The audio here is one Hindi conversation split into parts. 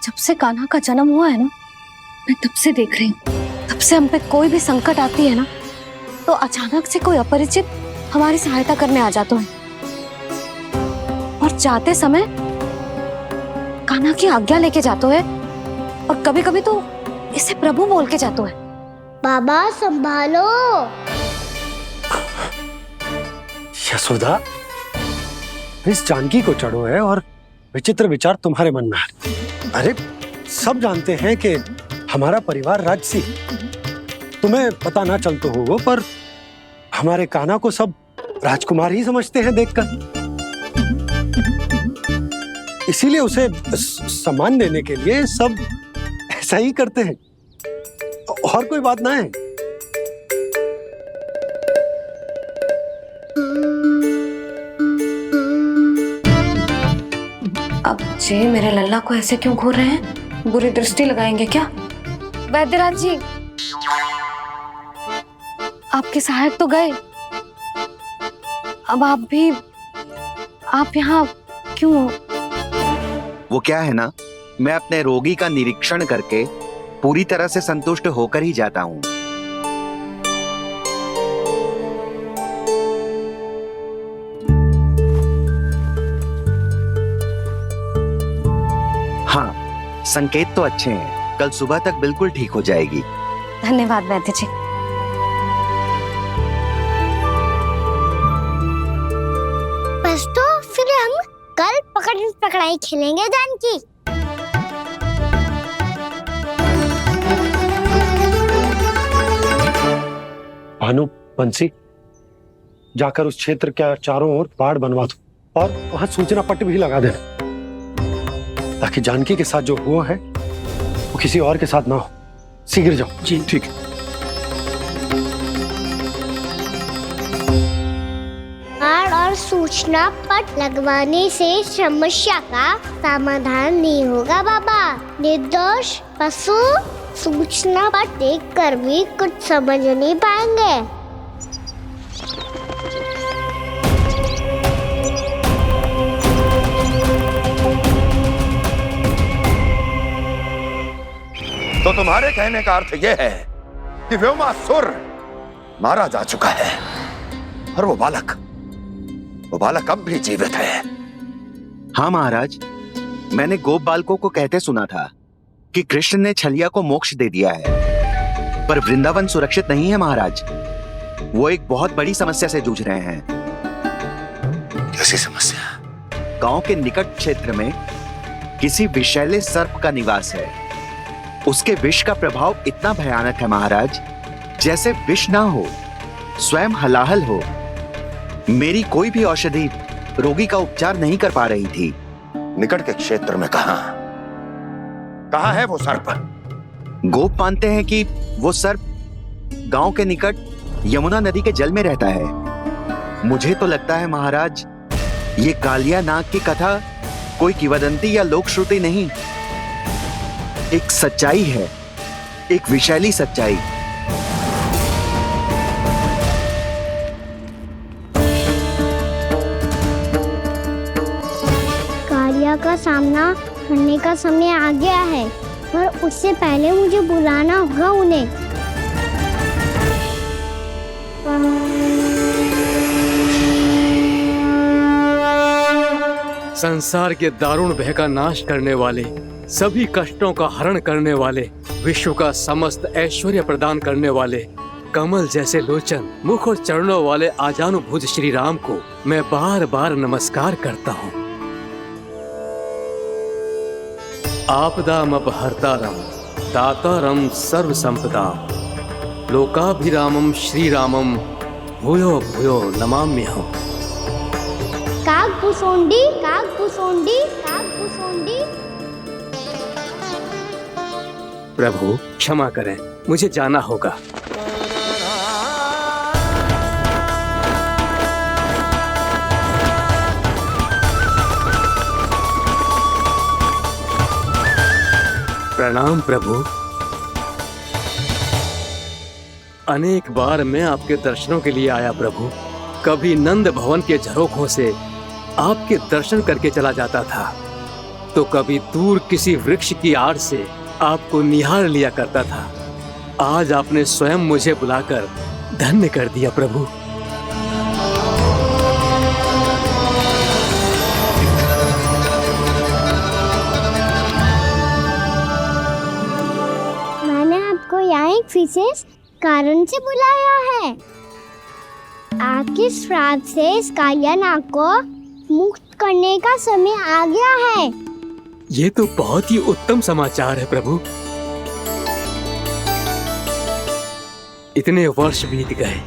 जब से कान्हा का जन्म हुआ है ना, मैं तब से देख रही हूँ, तब से हम पे कोई भी संकट आती है ना, तो अचानक से कोई अपरिचित हमारी सहायता करने आ जाते हैं और जाते समय कान्हा की आज्ञा लेके जाते हैं और कभी कभी तो इसे प्रभु बोल के जाते हैं। बाबा संभालो। यशोदा, इस जानकी को चढ़ो है और विचित्र विचार तुम्हारे मन में है। अरे सब जानते हैं कि हमारा परिवार राजसी, तुम्हें पता ना चलते हो वो, पर हमारे कान्हा को सब राजकुमार ही समझते हैं देखकर, इसीलिए उसे सम्मान देने के लिए सब ऐसा ही करते हैं, और कोई बात ना है। अब जे मेरे लल्ला को ऐसे क्यों घूर रहे हैं? बुरी दृष्टि लगाएंगे क्या? वैद्यराज जी, आपके सहायक तो गए, अब आप यहाँ क्यों? वो क्या है ना, मैं अपने रोगी का निरीक्षण करके पूरी तरह से संतुष्ट होकर ही जाता हूँ। हाँ, संकेत तो अच्छे हैं, कल सुबह तक बिल्कुल ठीक हो जाएगी। धन्यवाद वैद्य जी। बस तो फिर हम कल पकड़न पकड़ाई खेलेंगे जानकी। भानु, बंसी, जाकर उस क्षेत्र के चारों ओर बाड़ बनवा दो और वहां सूचना पट्ट भी लगा देना, ताकि जानकी के साथ जो हुआ है वो किसी और के साथ ना हो। शीघ्र जाओ। जी ठीक है। बाड़ और सूचना पट लगवाने से समस्या का समाधान नहीं होगा बाबा। निर्दोष पशु सूचना पट देख कर भी कुछ समझ नहीं पाएंगे। तो तुम्हारे कहने का अर्थ यह है कि व्योमासुर मारा जा चुका है और वो बालक अब भी जीवित है। हाँ महाराज, मैंने गोप बालकों को कहते सुना था कि कृष्ण ने छलिया को मोक्ष दे दिया है, पर वृंदावन सुरक्षित नहीं है महाराज। वो एक बहुत बड़ी समस्या से जूझ रहे हैं। कैसी समस्या? गांव के निकट क्षेत्र में किसी विषैले सर्प का निवास है। उसके विष का प्रभाव इतना भयानक है महाराज, जैसे विष ना हो, स्वयं हलाहल हो। मेरी कोई भी औषधि रोगी का उपचार नहीं कर पा रही थी। निकट के क्षेत्र में कहाँ है वो सर्प? गोप मानते हैं कि वो सर्प गांव के निकट यमुना नदी के जल में रहता है। मुझे तो लगता है महाराज, ये कालिया नाग की कथा कोई किंवदंती या लोक श्रुति नहीं, एक सच्चाई है, एक विषैली सच्चाई। कालिया का सामना करने का समय आ गया है, पर उससे पहले मुझे बुलाना होगा उन्हें। संसार के दारुण भय का नाश करने वाले, सभी कष्टों का हरण करने वाले, विश्व का समस्त ऐश्वर्य प्रदान करने वाले, कमल जैसे लोचन, मुख और चरणों वाले आजानुभूत श्री राम को मैं बार बार नमस्कार करता हूँ। आपदामपहर्तारं दातारं सर्व संपदाम लोकाभिरामं श्री रामं भूयो भूयो नमाम्यहम्। कागभूसोंडी कागभूसोंडी कागभूसोंडी। प्रभु क्षमा करें, मुझे जाना होगा। प्रणाम प्रभु। अनेक बार मैं आपके दर्शनों के लिए आया प्रभु। कभी नंद भवन के झरोखों से आपके दर्शन करके चला जाता था, तो कभी दूर किसी वृक्ष की आड़ से आपको निहार लिया करता था। आज आपने स्वयं मुझे बुलाकर धन्य कर दिया प्रभु। मैंने आपको यहाँ एक विशेष कारण से बुलाया है। आपके श्राप से इस कालिया नाग को मुक्त करने का समय आ गया है। ये तो बहुत ही उत्तम समाचार है प्रभु। इतने वर्ष बीत गए,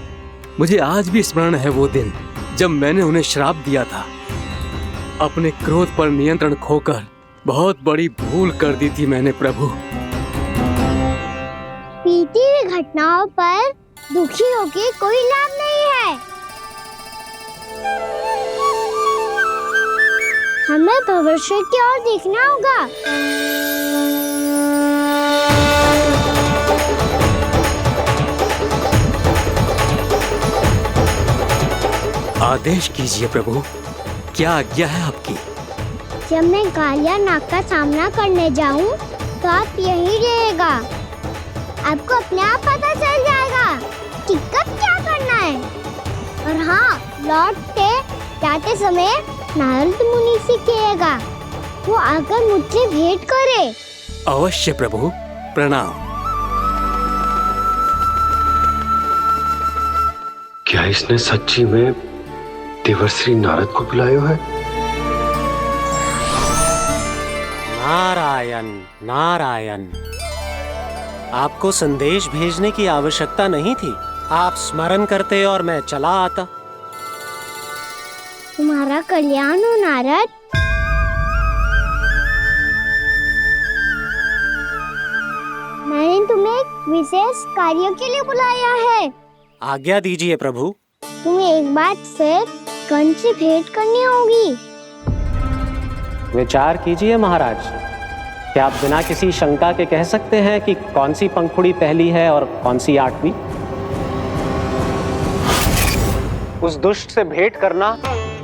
मुझे आज भी स्मरण है वो दिन जब मैंने उन्हें श्राप दिया था। अपने क्रोध पर नियंत्रण खोकर बहुत बड़ी भूल कर दी थी मैंने प्रभु। बीती हुई घटनाओं पर दुखी होके कोई लाभ नहीं है। हमें भविष्य की ओर देखना होगा। आदेश कीजिए प्रभु, क्या आज्ञा है आपकी? जब मैं कालिया नाग का सामना करने जाऊं, तो आप यही रहेगा। आपको अपने आप पता चल जाएगा कि कब क्या करना है। और हाँ, लौटते जाते समय नारद मुनि से कहिएगा, वो आकर मुझसे भेंट करे। अवश्य प्रभु, प्रणाम। क्या इसने सच्ची में देवर्षि नारद को बुलाया है? नारायण नारायण, आपको संदेश भेजने की आवश्यकता नहीं थी। आप स्मरण करते और मैं चला आता। तुम्हारा कल्याण हो नारद। मैंने तुम्हें एक विशेष कार्य के लिए बुलाया है। आज्ञा दीजिए प्रभु। तुम्हें एक बार फिर कंस से भेंट करनी होगी। विचार कीजिए महाराज, क्या आप बिना किसी शंका के कह सकते हैं कि कौन सी पंखुड़ी पहली है और कौन सी आठवीं? उस दुष्ट से भेंट करना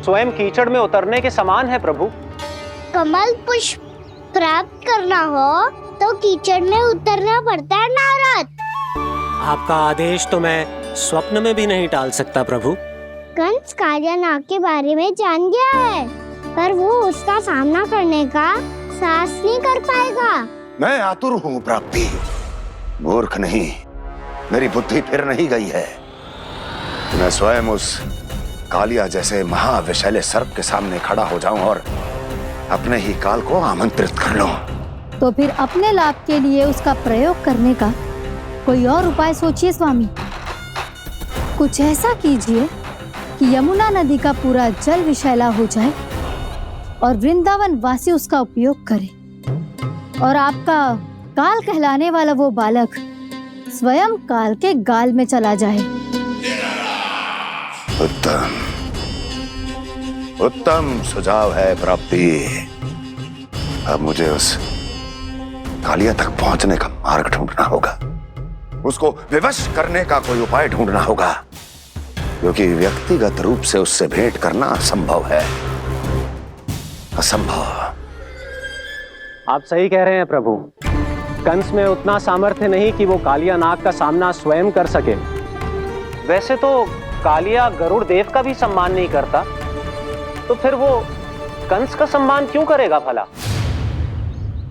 स्वयं कीचड़ में उतरने के समान है प्रभु। कमल पुष्प प्राप्त करना हो तो कीचड़ में उतरना पड़ता है नारद। आपका आदेश तो मैं स्वप्न में भी नहीं टाल सकता प्रभु। कंस कालिया नाग के बारे में जान गया है, पर वो उसका सामना करने का साहस नहीं कर पाएगा। मैं आतुर हूँ प्राप्ति, मूर्ख नहीं। मेरी बुद्धि फिर नहीं गई है। मैं स्वयं उस कालिया जैसे महाविषैले सर्प के सामने खड़ा हो जाऊं और अपने ही काल को आमंत्रित कर लूं। तो फिर अपने लाभ के लिए उसका प्रयोग करने का कोई और उपाय सोचिए स्वामी। कुछ ऐसा कीजिए कि यमुना नदी का पूरा जल विषैला हो जाए और वृंदावन वासी उसका उपयोग करे, और आपका काल कहलाने वाला वो बालक स्वयं काल के गाल में चला जाए। उत्तम उत्तम सुझाव है प्राप्ति। अब मुझे उस कालिया तक पहुंचने का मार्ग ढूंढना होगा। उसको विवश करने का कोई उपाय ढूंढना होगा, क्योंकि व्यक्तिगत रूप से उससे भेंट करना असंभव है। असंभव। आप सही कह रहे हैं प्रभु। कंस में उतना सामर्थ्य नहीं कि वो कालिया नाग का सामना स्वयं कर सके। वैसे तो कालिया गरुड़ देव का भी सम्मान नहीं करता, तो फिर वो कंस का सम्मान क्यों करेगा भला?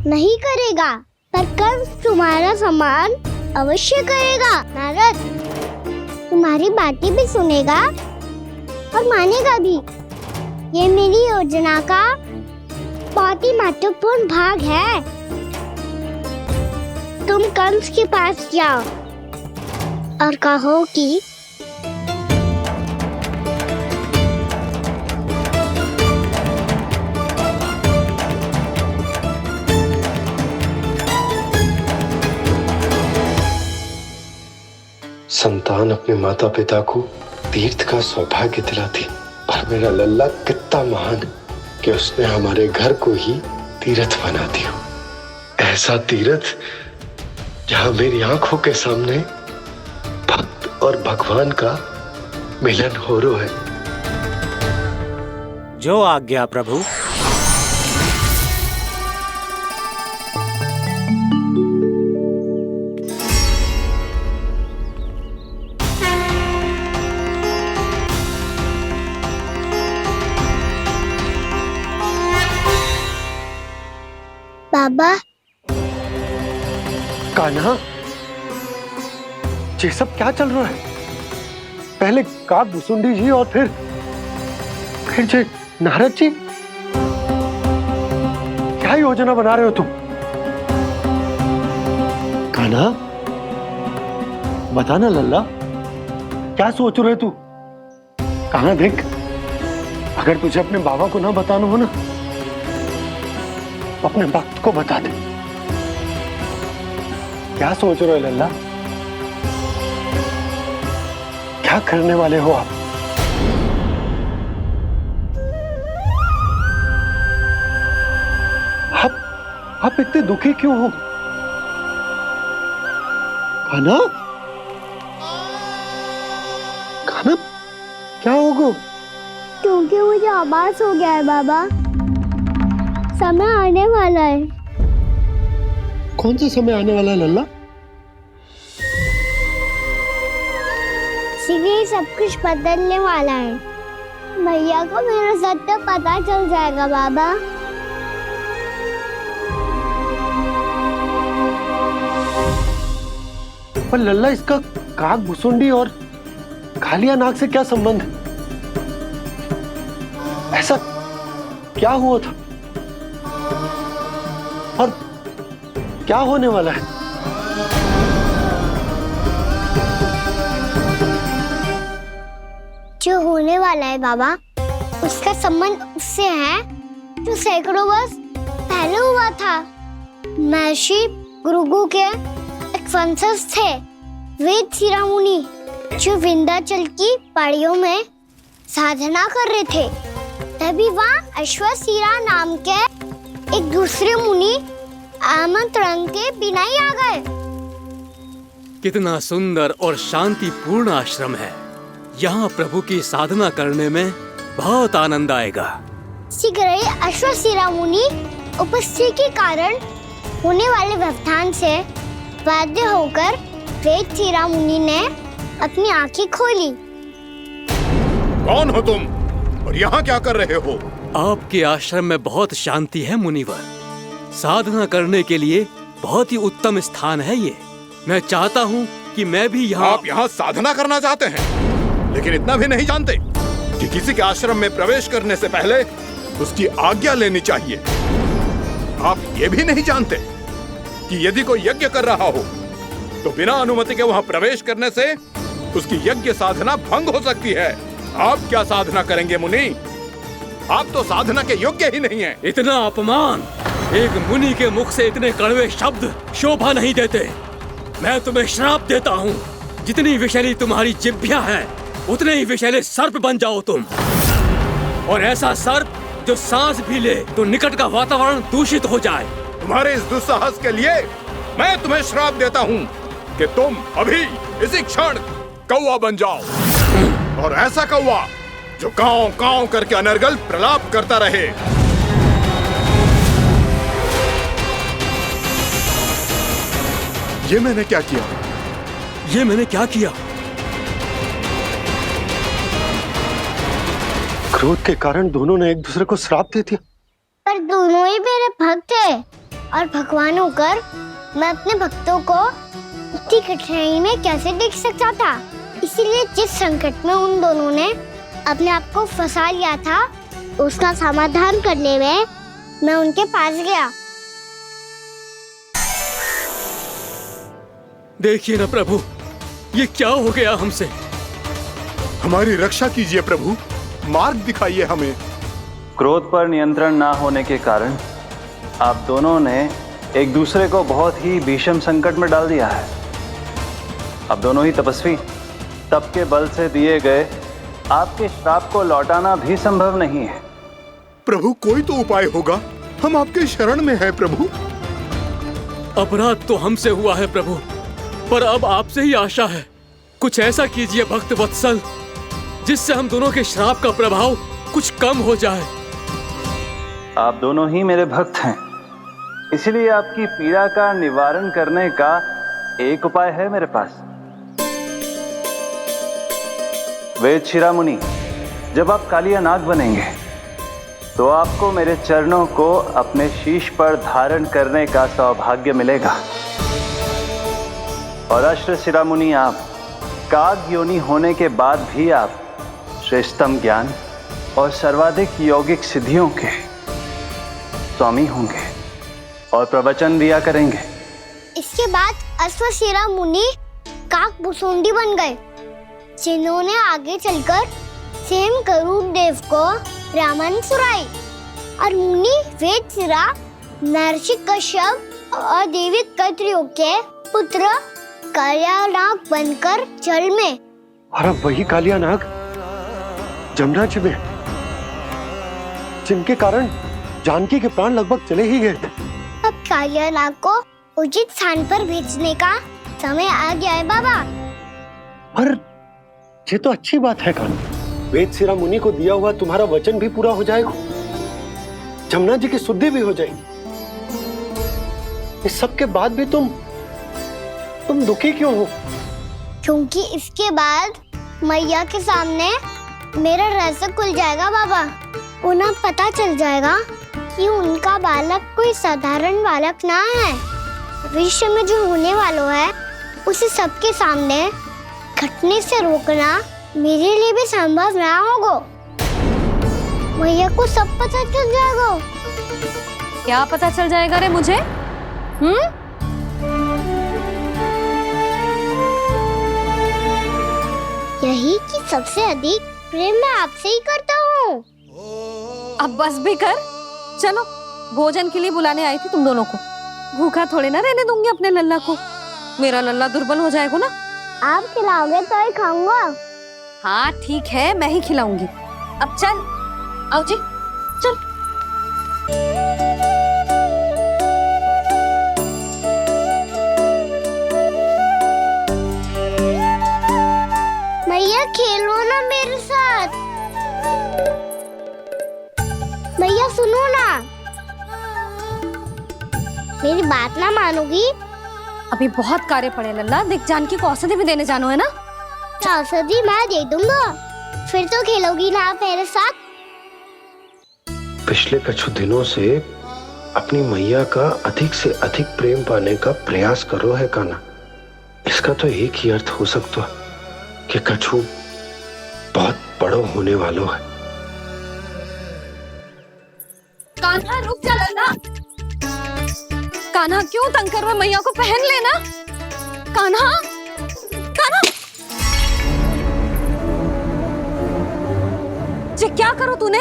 नहीं करेगा, पर कंस तुम्हारा सम्मान अवश्य करेगा नारद। तुम्हारी बातें भी सुनेगा और मानेगा भी। ये मेरी योजना का बहुत ही महत्वपूर्ण भाग है। तुम कंस के पास जाओ और कहो कि संतान अपने माता पिता को तीर्थ का सौभाग्य दिलाती, और मेरा लल्ला कितना महान कि उसने हमारे घर को ही तीर्थ बना दिया। ऐसा तीर्थ जहां मेरी आंखों के सामने भक्त और भगवान का मिलन हो रहा है। जो आज्ञा प्रभु। बाबा कान्हा, ये सब क्या चल रहा है? पहले काक भुसुंडी जी और फिर जे नारद जी। क्या योजना बना रहे हो तुम? कान्हा, बता ना लल्ला, क्या सोच रहे तू? कान्हा देख, अगर तुझे अपने बाबा को ना बताना हो ना, तो अपने भक्त को बता दे। क्या सोच रहे हो लल्ला? क्या करने वाले हो आप? आप इतने दुखी क्यों हो? कान्हा, कान्हा, क्या होगा? क्योंकि मुझे आभास हो गया है बाबा, समय आने वाला है। कौन सा समय आने वाला है लल्ला? इसीलिए सब कुछ बदलने वाला है। भैया को मेरा सत्य पता चल जाएगा बाबा। पर लल्ला, इसका काक भुसुंडी और कालिया नाग से क्या संबंध है? ऐसा क्या हुआ था और क्या होने वाला है? जो होने वाला है बाबा, उसका संबंध उससे है जो सैकड़ों वर्ष पहले हुआ था। महर्षि भृगु के एक वंशज थे वेद शिरोमुनि, जो विंध्याचल की पहाड़ियों में साधना कर रहे थे। तभी वहाँ अश्वशिरा नाम के एक दूसरे मुनि आमंत्रण के बिना ही आ गए। कितना सुंदर और शांतिपूर्ण आश्रम है। यहाँ प्रभु की साधना करने में बहुत आनंद आएगा। शीघ्र ही अश्वशिरा मुनि उपस्थिति के कारण होने वाले व्यवधान से बाध्य होकर वेद शिरा मुनि ने अपनी आंखें खोली। कौन हो तुम और यहाँ क्या कर रहे हो? आपके आश्रम में बहुत शांति है मुनिवर। साधना करने के लिए बहुत ही उत्तम स्थान है ये। मैं चाहता हूँ कि मैं भी यहाँ। आप यहाँ साधना करना चाहते हैं, लेकिन इतना भी नहीं जानते कि किसी के आश्रम में प्रवेश करने से पहले उसकी आज्ञा लेनी चाहिए। आप ये भी नहीं जानते कि यदि कोई यज्ञ कर रहा हो तो बिना अनुमति के वहाँ प्रवेश करने से उसकी यज्ञ साधना भंग हो सकती है। आप क्या साधना करेंगे मुनि? आप तो साधना के योग्य ही नहीं हैं। इतना अपमान! एक मुनि के मुख से इतने कड़वे शब्द शोभा नहीं देते। मैं तुम्हें श्राप देता हूँ, जितनी विषैली तुम्हारी जिह्वा है उतने ही विषैले सर्प बन जाओ तुम। और ऐसा सर्प जो सांस भी ले तो निकट का वातावरण दूषित हो जाए। तुम्हारे इस दुस्साहस के लिए मैं तुम्हें श्राप देता हूँ कि तुम अभी इसी क्षण कौवा बन जाओ, और ऐसा कौवा जो कांव कांव करके अनर्गल प्रलाप करता रहे। ये मैंने क्या किया? ये मैंने क्या किया? क्रोध के कारण दोनों ने एक दूसरे को श्राप दे दिया। पर दोनों ही मेरे भक्त हैं, और भगवान होकर मैं अपने भक्तों को इतनी कठिनाई में कैसे देख सकता था। इसीलिए जिस संकट में उन दोनों ने अपने आप को फंसा लिया था, उसका समाधान करने में मैं उनके पास गया। देखिए ना प्रभु, ये क्या हो गया हमसे? हमारी रक्षा कीजिए प्रभु, मार्ग दिखाइए हमें। क्रोध पर नियंत्रण ना होने के कारण आप दोनों ने एक दूसरे को बहुत ही भीषण संकट में डाल दिया है। अब दोनों ही तपस्वी, तप के बल से दिए गए आपके श्राप को लौटाना भी संभव नहीं है। प्रभु कोई तो उपाय होगा, हम आपके शरण में हैं प्रभु। अपराध तो हमसे हुआ है प्रभु, पर अब आपसे ही आशा है। कुछ ऐसा कीजिए भक्त वत्सल, जिससे हम दोनों के श्राप का प्रभाव कुछ कम हो जाए। आप दोनों ही मेरे भक्त हैं, इसलिए आपकी पीड़ा का निवारण करने का एक उपाय है मेरे पास। वेद शिरोमुनि, जब आप कालिया नाग बनेंगे तो आपको मेरे चरणों को अपने शीश पर धारण करने का सौभाग्य मिलेगा। और अश्र शिरोमुनि, आप काग योनि होने के बाद भी आप श्रेष्ठतम ज्ञान और सर्वाधिक यौगिक सिद्धियों के स्वामी होंगे और प्रवचन दिया करेंगे। इसके बाद अश्वशिरा मुनि काकभूषुंडी बन गए, जिन्होंने आगे चलकर स्वयं गरुड़ देव को रामायण सुनाई। और मुनि वेदशिरा, महर्षि कश्यप और देवी कत्रियों के पुत्र कालियानाग बनकर जल में, और अब वही कालियानाग जमुना जी में, जिनके कारण जानकी के प्राण लगभग चले ही गए थे। अब कालियानाग को उचित स्थान पर भेजने का समय आ गया है बाबा। पर ये तो अच्छी बात है कान्हा, वेदशिरा मुनि को दिया हुआ तुम्हारा वचन भी पूरा हो जाएगा, जमुना जी की शुद्धि भी हो जाएगी। इस सब के बाद भी तुम दुखी क्यों हो? क्योंकि इसके बाद मैया के सामने मेरा रहस्य खुल जाएगा बाबा। उन्हें पता चल जाएगा कि उनका बालक कोई साधारण बालक ना है। भविष्य में जो होने वाला है उसे सबके सामने घटने से रोकना मेरे लिए भी संभव ना होगा। मैया को सब पता चल जाएगा। क्या पता चल जाएगा रे मुझे? यही कि सबसे अधिक प्रेम मैं आपसे ही करता हूँ। अब बस भी कर, चलो भोजन के लिए बुलाने आई थी तुम दोनों को। भूखा थोड़े ना रहने दूंगी अपने लल्ला को, मेरा लल्ला दुर्बल हो जाएगा ना। आप खिलाओगे तो ही खाऊंगा। हाँ ठीक है, मैं ही खिलाऊंगी। अब चल, आओ जी चल। मैया खेलो ना मेरे साथ। मैया सुनो ना, मेरी बात ना मानोगी? अभी बहुत कार्य पड़े लल्ला, देख जानकी को औषधि भी देने जानो है ना। औषधि मैं दे दूंगा, फिर तो खेलोगी ना आप मेरे साथ? पिछले कुछ दिनों से अपनी मैया का अधिक से अधिक प्रेम पाने का प्रयास करो है कान्हा। इसका तो एक ही अर्थ हो सकता है कि कछु बहुत बड़ो होने वालों है। कान्हा रुक जा लल्ला। कान्हा क्यों तंग कर रहा है? मैया को पहन लेना। कान्हा, कान्हा, ये क्या करो तूने?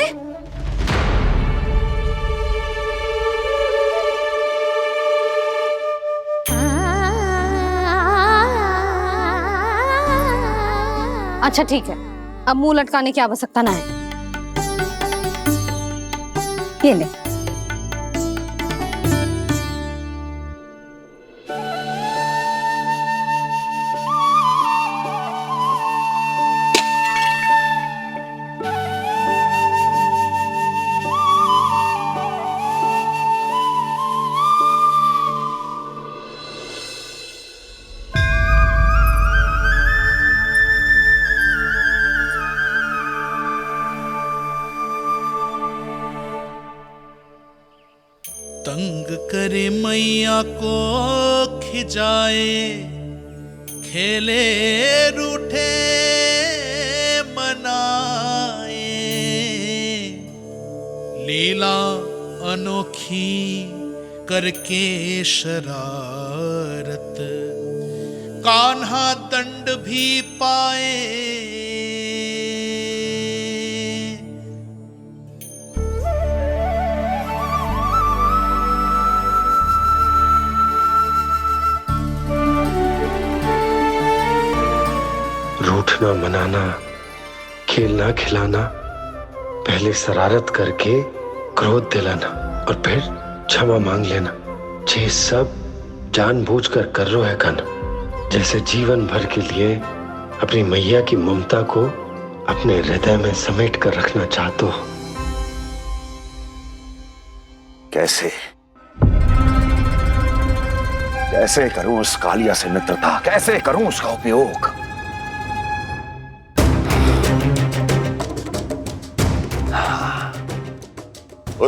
अच्छा ठीक है, अब मुंह लटकाने की आवश्यकता ना है। ये ले। तंग करे मैया को खिजाए, खेले रूठे मनाए, लीला अनोखी करके शरारत, कान्हा दंड भी पाए। रूठना मनाना, खेलना खिलाना, पहले शरारत करके क्रोध दिलाना और फिर क्षमा मांग लेना, ये सब जानबूझकर कर रहे है कान्हा। जैसे जीवन भर के लिए अपनी मैया की ममता को अपने हृदय में समेट कर रखना चाहते हो। कैसे कैसे करूं उस कालिया से मित्रता, कैसे करूं उसका उपयोग?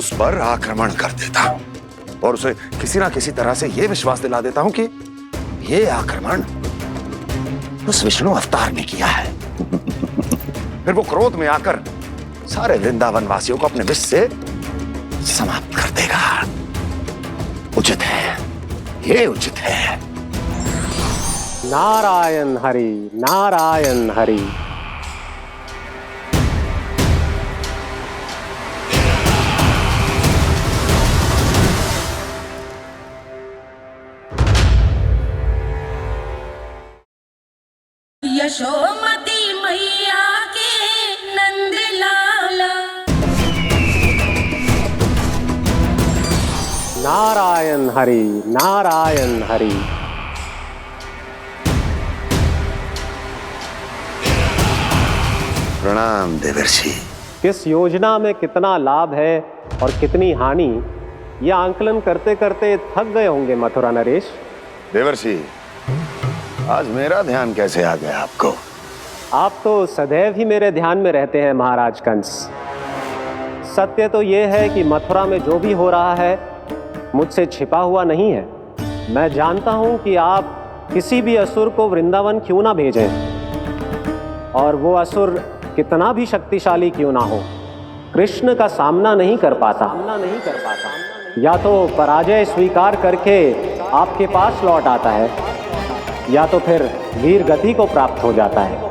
उस पर आक्रमण कर देता और उसे किसी ना किसी तरह से यह विश्वास दिला देता हूं कि यह आक्रमण उस विष्णु अवतार ने किया है। फिर वो क्रोध में आकर सारे वृंदावन वासियों को अपने विष से समाप्त कर देगा। उचित है, ये उचित है। नारायण हरि, नारायण हरि। यशोमती मैया के नंद लाला। नारायण हरि, नारायण हरि। प्रणाम देवर्षि। किस योजना में कितना लाभ है और कितनी हानि, यह आंकलन करते करते थक गए होंगे मथुरा नरेश। देवर्षि, आज मेरा ध्यान कैसे आ गया आपको? आप तो सदैव ही मेरे ध्यान में रहते हैं महाराज कंस। सत्य तो यह है कि मथुरा में जो भी हो रहा है मुझसे छिपा हुआ नहीं है। मैं जानता हूं कि आप किसी भी असुर को वृंदावन क्यों ना भेजें, और वो असुर कितना भी शक्तिशाली क्यों ना हो, कृष्ण का सामना नहीं कर पाता। या तो पराजय स्वीकार करके आपके पास लौट आता है, या तो फिर वीर गति को प्राप्त हो जाता है।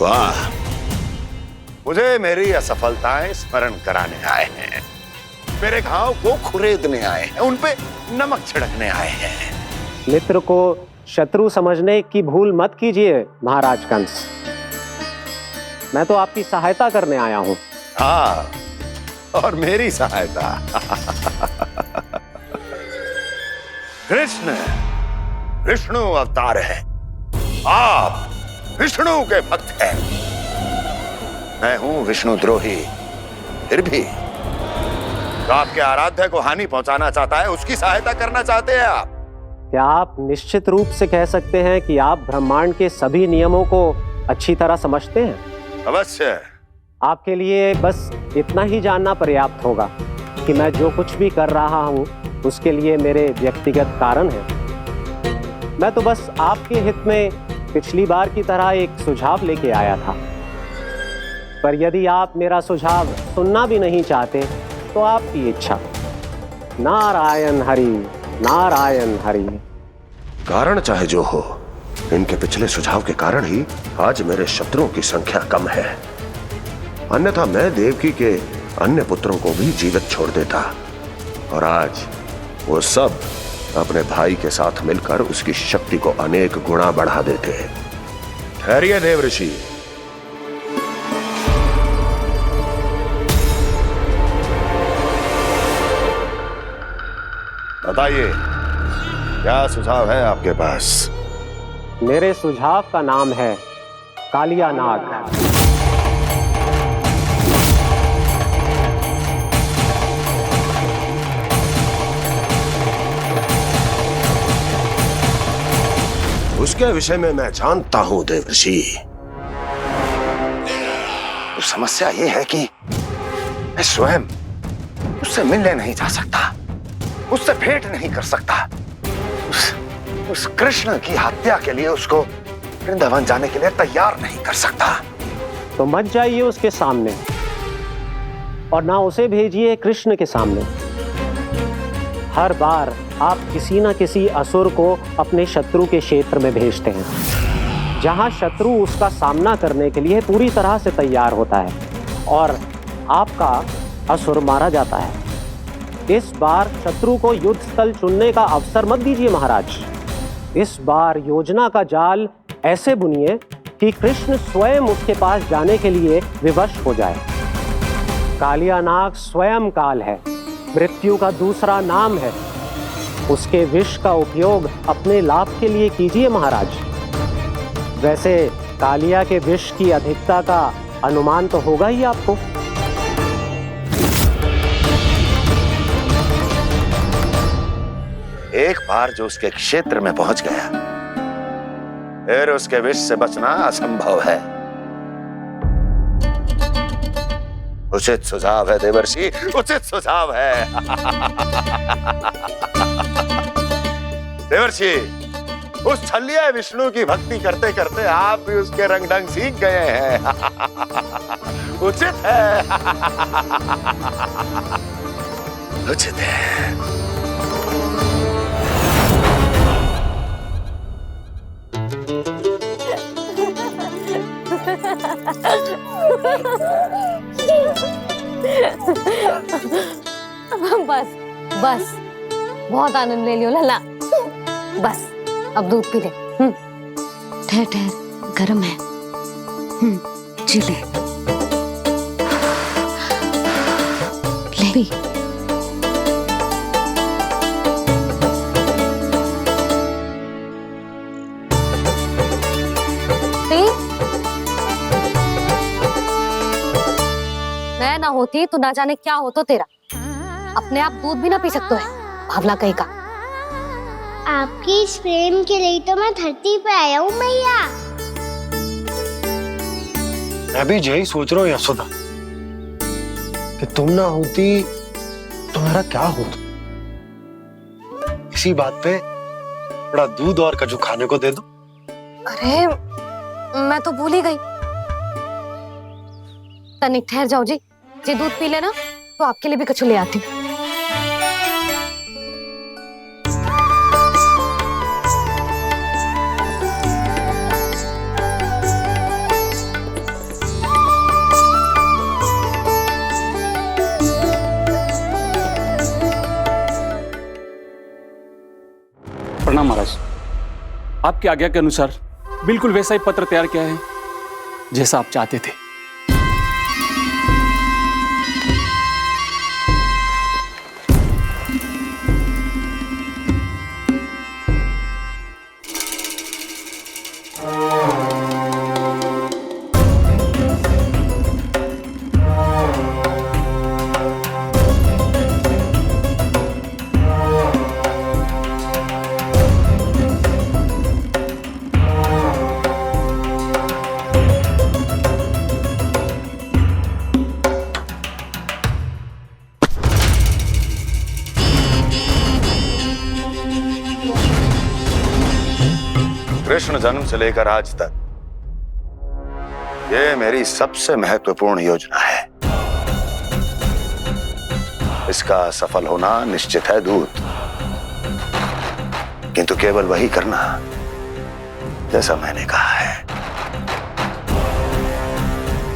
वाह, मुझे मेरी असफलताएं स्मरण कराने आए हैं, मेरे घाव को खुरेदने आए हैं, उन पे नमक छिड़कने आए हैं। मित्र को शत्रु समझने की भूल मत कीजिए महाराज कंस। मैं तो आपकी सहायता करने आया हूं। हाँ, और मेरी सहायता। कृष्ण विष्णु अवतार है, आप विष्णु के भक्त हैं। मैं हूं विष्णु द्रोही, फिर भी तो आपके आराध्य को हानि पहुंचाना चाहता है, उसकी सहायता करना चाहते हैं आप। क्या आप निश्चित रूप से कह सकते हैं कि आप ब्रह्मांड के सभी नियमों को अच्छी तरह समझते हैं? अवश्य। आपके लिए बस इतना ही जानना पर्याप्त होगा कि मैं जो कुछ भी कर रहा हूं उसके लिए मेरे व्यक्तिगत कारण हैं। मैं तो बस आपके हित में पिछली बार की तरह एक सुझाव लेके आया था, पर यदि आप मेरा सुझाव सुनना भी नहीं चाहते तो आपकी इच्छा। नारायण हरि, नारायण हरि। कारण चाहे जो हो, इनके पिछले सुझाव के कारण ही आज मेरे शत्रुओं की संख्या कम है। अन्यथा मैं देवकी के अन्य पुत्रों को भी जीवित छोड़ देता, और आज वो सब अपने भाई के साथ मिलकर उसकी शक्ति को अनेक गुना बढ़ा देते। ठहरिए देवऋषि। बताइए, क्या सुझाव है आपके पास? मेरे सुझाव का नाम है कालिया नाग। उसके विषय में मैं जानता हूं देवर्षि। तो समस्या यह है कि मैं स्वयं उससे मिलने नहीं जा सकता, उससे भेंट नहीं कर सकता। उस कृष्ण की हत्या के लिए उसको वृंदावन जाने के लिए तैयार नहीं कर सकता। तो मत जाइए उसके सामने, और ना उसे भेजिए कृष्ण के सामने। हर बार आप किसी न किसी असुर को अपने शत्रु के क्षेत्र में भेजते हैं, जहां शत्रु उसका सामना करने के लिए पूरी तरह से तैयार होता है और आपका असुर मारा जाता है। इस बार शत्रु को युद्ध स्थल चुनने का अवसर मत दीजिए महाराज। इस बार योजना का जाल ऐसे बुनिए कि कृष्ण स्वयं उसके पास जाने के लिए विवश हो जाए। कालिया नाग स्वयं काल है, मृत्यु का दूसरा नाम है। उसके विष का उपयोग अपने लाभ के लिए कीजिए महाराज। वैसे कालिया के विष की अधिकता का अनुमान तो होगा ही आपको। एक बार जो उसके क्षेत्र में पहुंच गया, फिर उसके विष से बचना असंभव है। उचित सुझाव है देवर्षि, उचित सुझाव है। देवर्षि, उस छलिया विष्णु की भक्ति करते करते आप भी उसके रंग ढंग सीख गए हैं। उचित है। उचित है। बस बस, बहुत आनंद ले लियो लल्ला। बस अब दूध पी ले। ठहर ठहर, गर्म है। जी ले पी। मैं ना होती तो ना जाने क्या होता तेरा। अपने आप दूध भी ना पी सकते है, भावना कहीं का। आपकी इस प्रेम के लिए तो मैं धरती पे आया हूँ मैया। मैं भी यही सोच रहा हूँ यशोदा कि तुम ना होती तो मेरा क्या होता। इसी बात पे थोड़ा दूध और कजू खाने को दे दो। अरे मैं तो भूल ही गई। तनिक ठहर जाओ जी, दूध पी लेना तो आपके लिए भी कछु ले आती हूँ। प्रणाम महाराज। आपकी आज्ञा के अनुसार बिल्कुल वैसा ही पत्र तैयार किया है जैसा आप चाहते थे। कृष्ण जन्म से लेकर आज तक ये मेरी सबसे महत्वपूर्ण योजना है। इसका सफल होना निश्चित है दूत, किंतु केवल वही करना जैसा मैंने कहा है।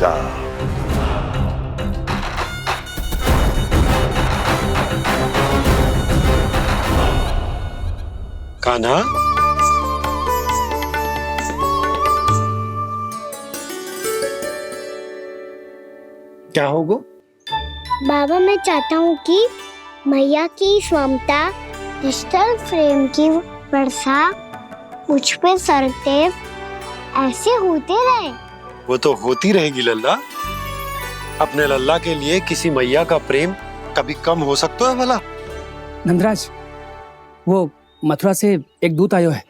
जाओ। कान्हा, क्या होगा? बाबा मैं चाहता हूँ कि मैया की ममता क्रिस्टल फ्रेम की वर्षा मुझ पे सरते ऐसे होते रहे। वो तो होती रहेगी लल्ला। अपने लल्ला के लिए किसी मैया का प्रेम कभी कम हो सकता है भला? नंदराज, वो मथुरा से एक दूत आयो है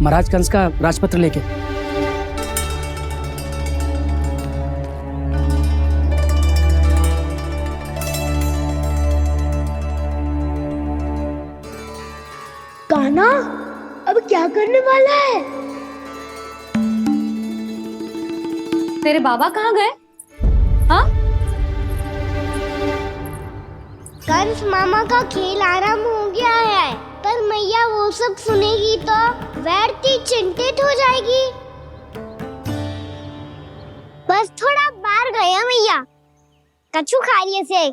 महाराज कंस का राजपत्र लेके। कान्हा अब क्या करने वाला है? तेरे बाबा कहाँ गए? हाँ? कंस मामा का खेल आरंभ हो गया है, पर मैया वो सब सुनेगी तो व्यर्थ चिंतित हो जाएगी। बस थोड़ा बाहर गया मैया, कछु खा लिये से।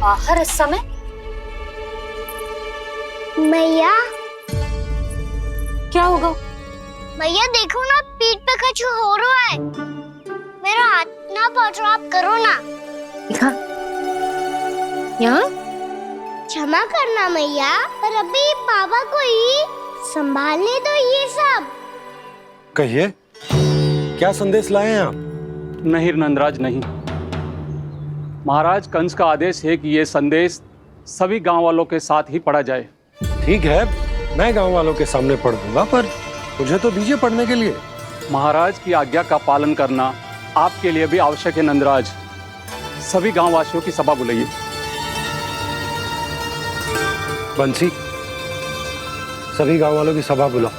बाहर इस समय? मैया क्या होगा? मैया देखो ना, पीठ पे कुछ हो रहा है। मेरा हाथ ना पकड़ो, आप करो ना। यहाँ? क्षमा करना मैया, पर अभी बाबा को ही संभालने दो ये सब। कहिए, क्या संदेश लाए हैं आप? नहीं नंदराज नहीं। महाराज कंस का आदेश है कि ये संदेश सभी गांव वालों के साथ ही पढ़ा जाए। ठीक है, मैं गांव वालों के सामने पढ़ दूंगा, पर मुझे तो दीजिए पढ़ने के लिए। महाराज की आज्ञा का पालन करना आपके लिए भी आवश्यक है नंदराज। सभी गांव वासियों की सभा बुलाइए। बंसी, सभी गांव वालों की सभा बुलाओ।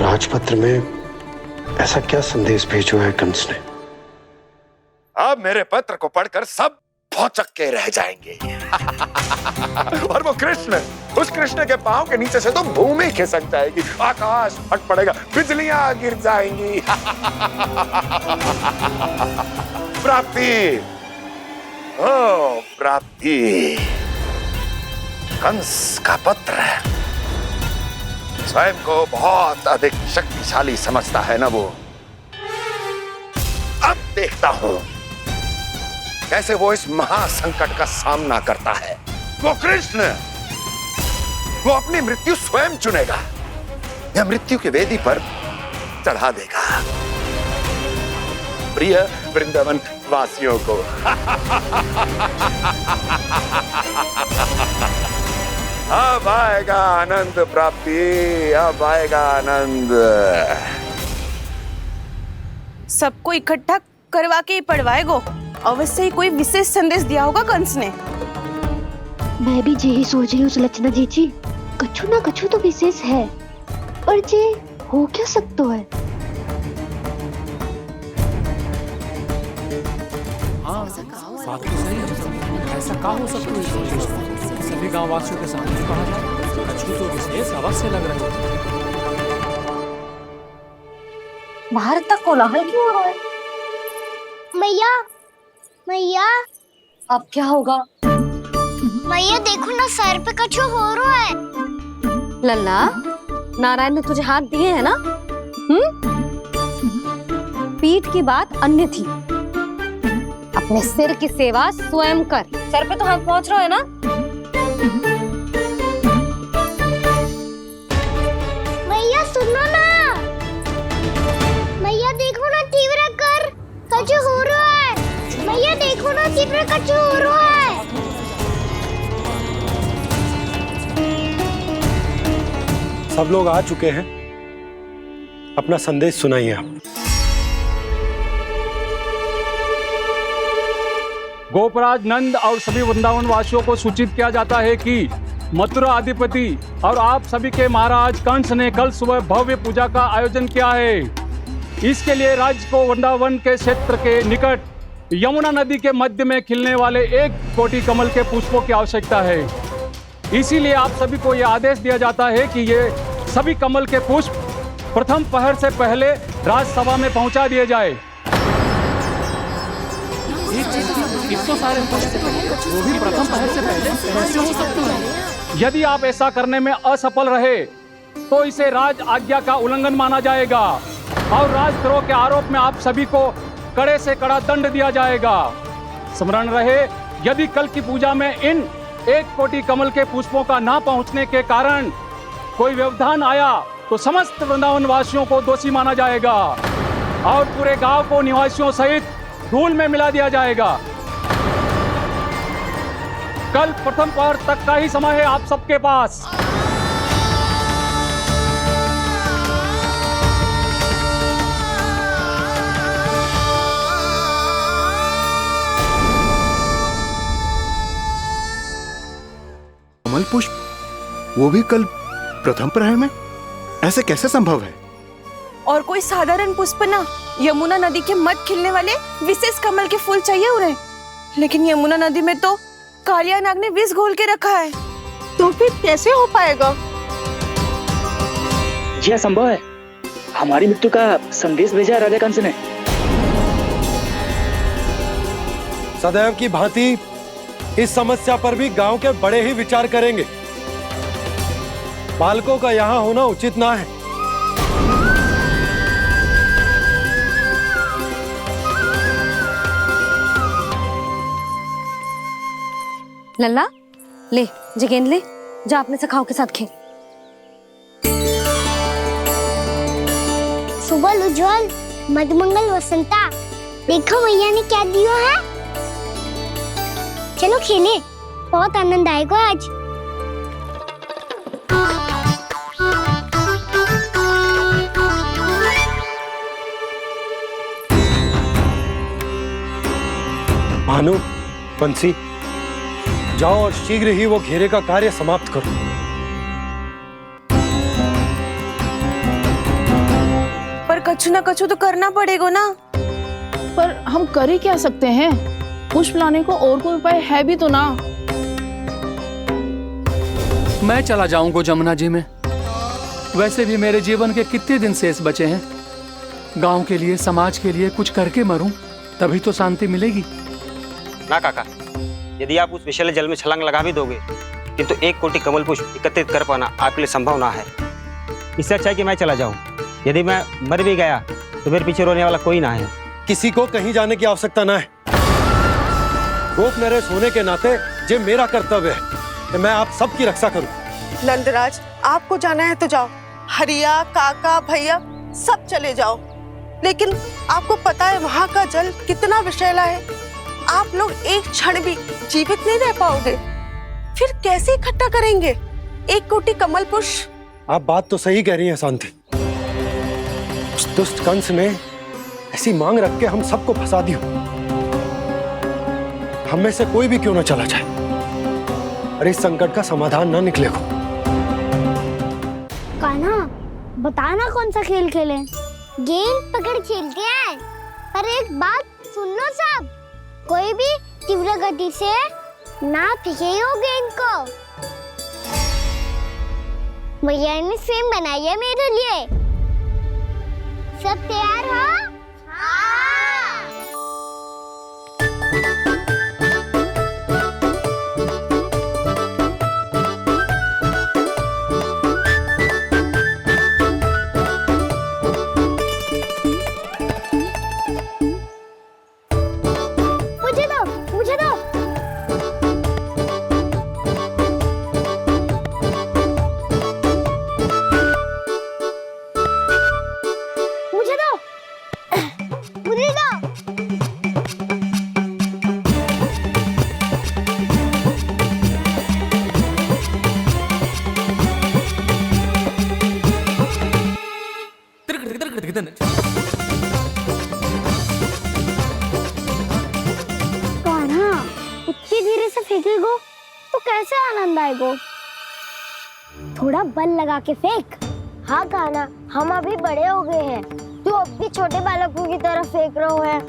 राजपत्र में ऐसा क्या संदेश भेजो है कंस ने? अब मेरे पत्र को पढ़कर सब भौचक के रह जाएंगे। और वो कृष्ण, उस कृष्ण के पांव के नीचे से तो भूमि खिसक जाएगी, आकाश फट पड़ेगा, बिजलियां गिर जाएंगी। प्राप्ति, ओ प्राप्ति, कंस का पत्र स्वयं को बहुत अधिक शक्तिशाली समझता है ना वो। अब देखता हूं कैसे वो इस महासंकट का सामना करता है। वो कृष्ण, वो अपनी मृत्यु स्वयं चुनेगा या मृत्यु की वेदी पर चढ़ा देगा प्रिय वृंदावन वासियों को। अब आएगा आनंद प्राप्ति, अब आएगा आनंद। सबको इकट्ठा करवा के ही पढ़वाएगो। अवश्य ही कोई विशेष संदेश दिया होगा कंस ने। मैं भी यही सोच रही हूँ सुलक्षणा जी, कछु ना कछु तो विशेष है, पर जे हो क्या सकता है? हाँ, बात तो सही है। ऐसा क्या हो सकता है? सभी गांव वासियों के सामने पढ़ा जाए, कछु तो विशेष अवश्य लग रहा है। बाहर तक कोलाहल क्यों हो रहा है? मैया, मैया, अब क्या होगा? मैया देखो ना, सर पे कछु हो रहा है। लल्ला, नारायण ने तुझे हाथ दिए हैं ना? पीठ की बात अन्य थी। अपने सिर की सेवा स्वयं कर। सर पे तो हाथ पहुंच रहा है ना? मैया सुनो ना, मैया देखो ना, तीव्र कर कछु हो रहा है। मैया देखो ना, तीव्र कछु हो रहा है। सब लोग आ चुके हैं, अपना संदेश सुनाइए आप। गोपराज नंद और सभी वृंदावन वासियों को सूचित किया जाता है कि मथुरा अधिपति और आप सभी के महाराज कंस ने कल सुबह भव्य पूजा का आयोजन किया है। इसके लिए राज्य को वृंदावन के क्षेत्र के निकट यमुना नदी के मध्य में खिलने वाले 1 कोटि कमल के पुष्पों की आवश्यकता है। इसीलिए आप सभी को यह आदेश दिया जाता है कि ये सभी कमल के पुष्प प्रथम पहर से पहले राजसभा में पहुंचा दिए जाए। इतने सारे पुष्प, वो भी प्रथम पहर से पहले कैसे हो सकते हैं? यदि आप ऐसा करने में असफल रहे तो इसे राज आज्ञा का उल्लंघन माना जाएगा और राजद्रोह के आरोप में आप सभी को कड़े से कड़ा दंड दिया जाएगा। स्मरण रहे, यदि कल की पूजा में इन 1 कोटि कमल के पुष्पों का ना पहुंचने के कारण कोई व्यवधान आया तो समस्त वृंदावन वासियों को दोषी माना जाएगा और पूरे गांव को निवासियों सहित धूल में मिला दिया जाएगा। कल प्रथम पहर तक का ही समय है आप सबके पास। कमल पुष्प, वो भी कल प्रथम प्रहर में? ऐसे कैसे संभव है? और कोई साधारण पुष्प ना, यमुना नदी के मध्य खिलने वाले विशेष कमल के फूल चाहिए उन्हें। लेकिन यमुना नदी में तो कालिया नाग ने विष घोल के रखा है, तो फिर कैसे हो पाएगा? जी असंभव है। हमारी मृत्यु का संदेश भेजा राजा कंस ने। सदैव की भांति इस समस्या पर भी गांव के बड़े ही विचार करेंगे। बालकों का यहाँ होना उचित ना है। लल्ला, ले जे गेंद ले, जा अपने सखाओं के साथ खेल। सुबल उज्जवल मधुमंगल वसंता, देखो भैया ने क्या दिया है। चलो खेलें, बहुत आनंद आएगा आज। भानु, बंसी, जाओ और शीघ्र ही वो घेरे का कार्य समाप्त करो। पर कछु ना कछु तो करना पड़ेगा ना। पर हम कर ही क्या सकते हैं? पुष्प लाने को और कोई उपाय है भी तो ना। मैं चला जाऊंगा जमुना जी में। वैसे भी मेरे जीवन के कितने दिन शेष बचे हैं। गांव के लिए, समाज के लिए कुछ करके मरूं, तभी तो शांति मिलेगी। ना काका, यदि आप उस विषैले जल में छलांग लगा भी दोगे, किंतु 1 कोटि कमल पुष्प एकत्रित कर पाना आपके लिए संभव ना है। इससे अच्छा है कि मैं चला जाऊं। यदि मैं मर भी गया तो मेरे पीछे रोने वाला कोई ना है। किसी को कहीं जाने की आवश्यकता ना है। गोप नरेश होने के नाते ये मेरा कर्तव्य है कि मैं आप सबकी रक्षा करूं। नंदराज, आपको जाना है तो जाओ। हरिया, काका, भैया सब चले जाओ। लेकिन आपको पता है वहाँ का जल कितना विषैला है। आप लोग एक क्षण भी जीवित नहीं रह पाओगे। फिर कैसे इकट्ठा करेंगे 1 कोटि कमल पुष्प? आप बात तो सही कह रही हैं शांति। उस दुष्ट कंस ने ऐसी मांग रख के हम सबको फंसा दी। हम में से कोई भी क्यों ना चला जाए और इस संकट का समाधान ना निकले को। कान्हा, बताना कौन सा खेल खेलें? गेंद पकड़ खेलते हैं। पर एक बात सुन लो सब, कोई भी तीव्र गति से ना फेंकेगा गेंद को। भैया ने फ्रेम बनाई है मेरे लिए। सब तैयार हो? हाँ। मुझे दो, मुझे दो। मुझे दो, मुझे दो। कान्हा, इतनी धीरे से फेंकेगो तो कैसे आनंद आएगो? थोड़ा बल लगा के फेंक। हाँ कान्हा, हम अभी बड़े हो गए हैं, तू अब भी छोटे बालकों की तरह फेंक रहा है।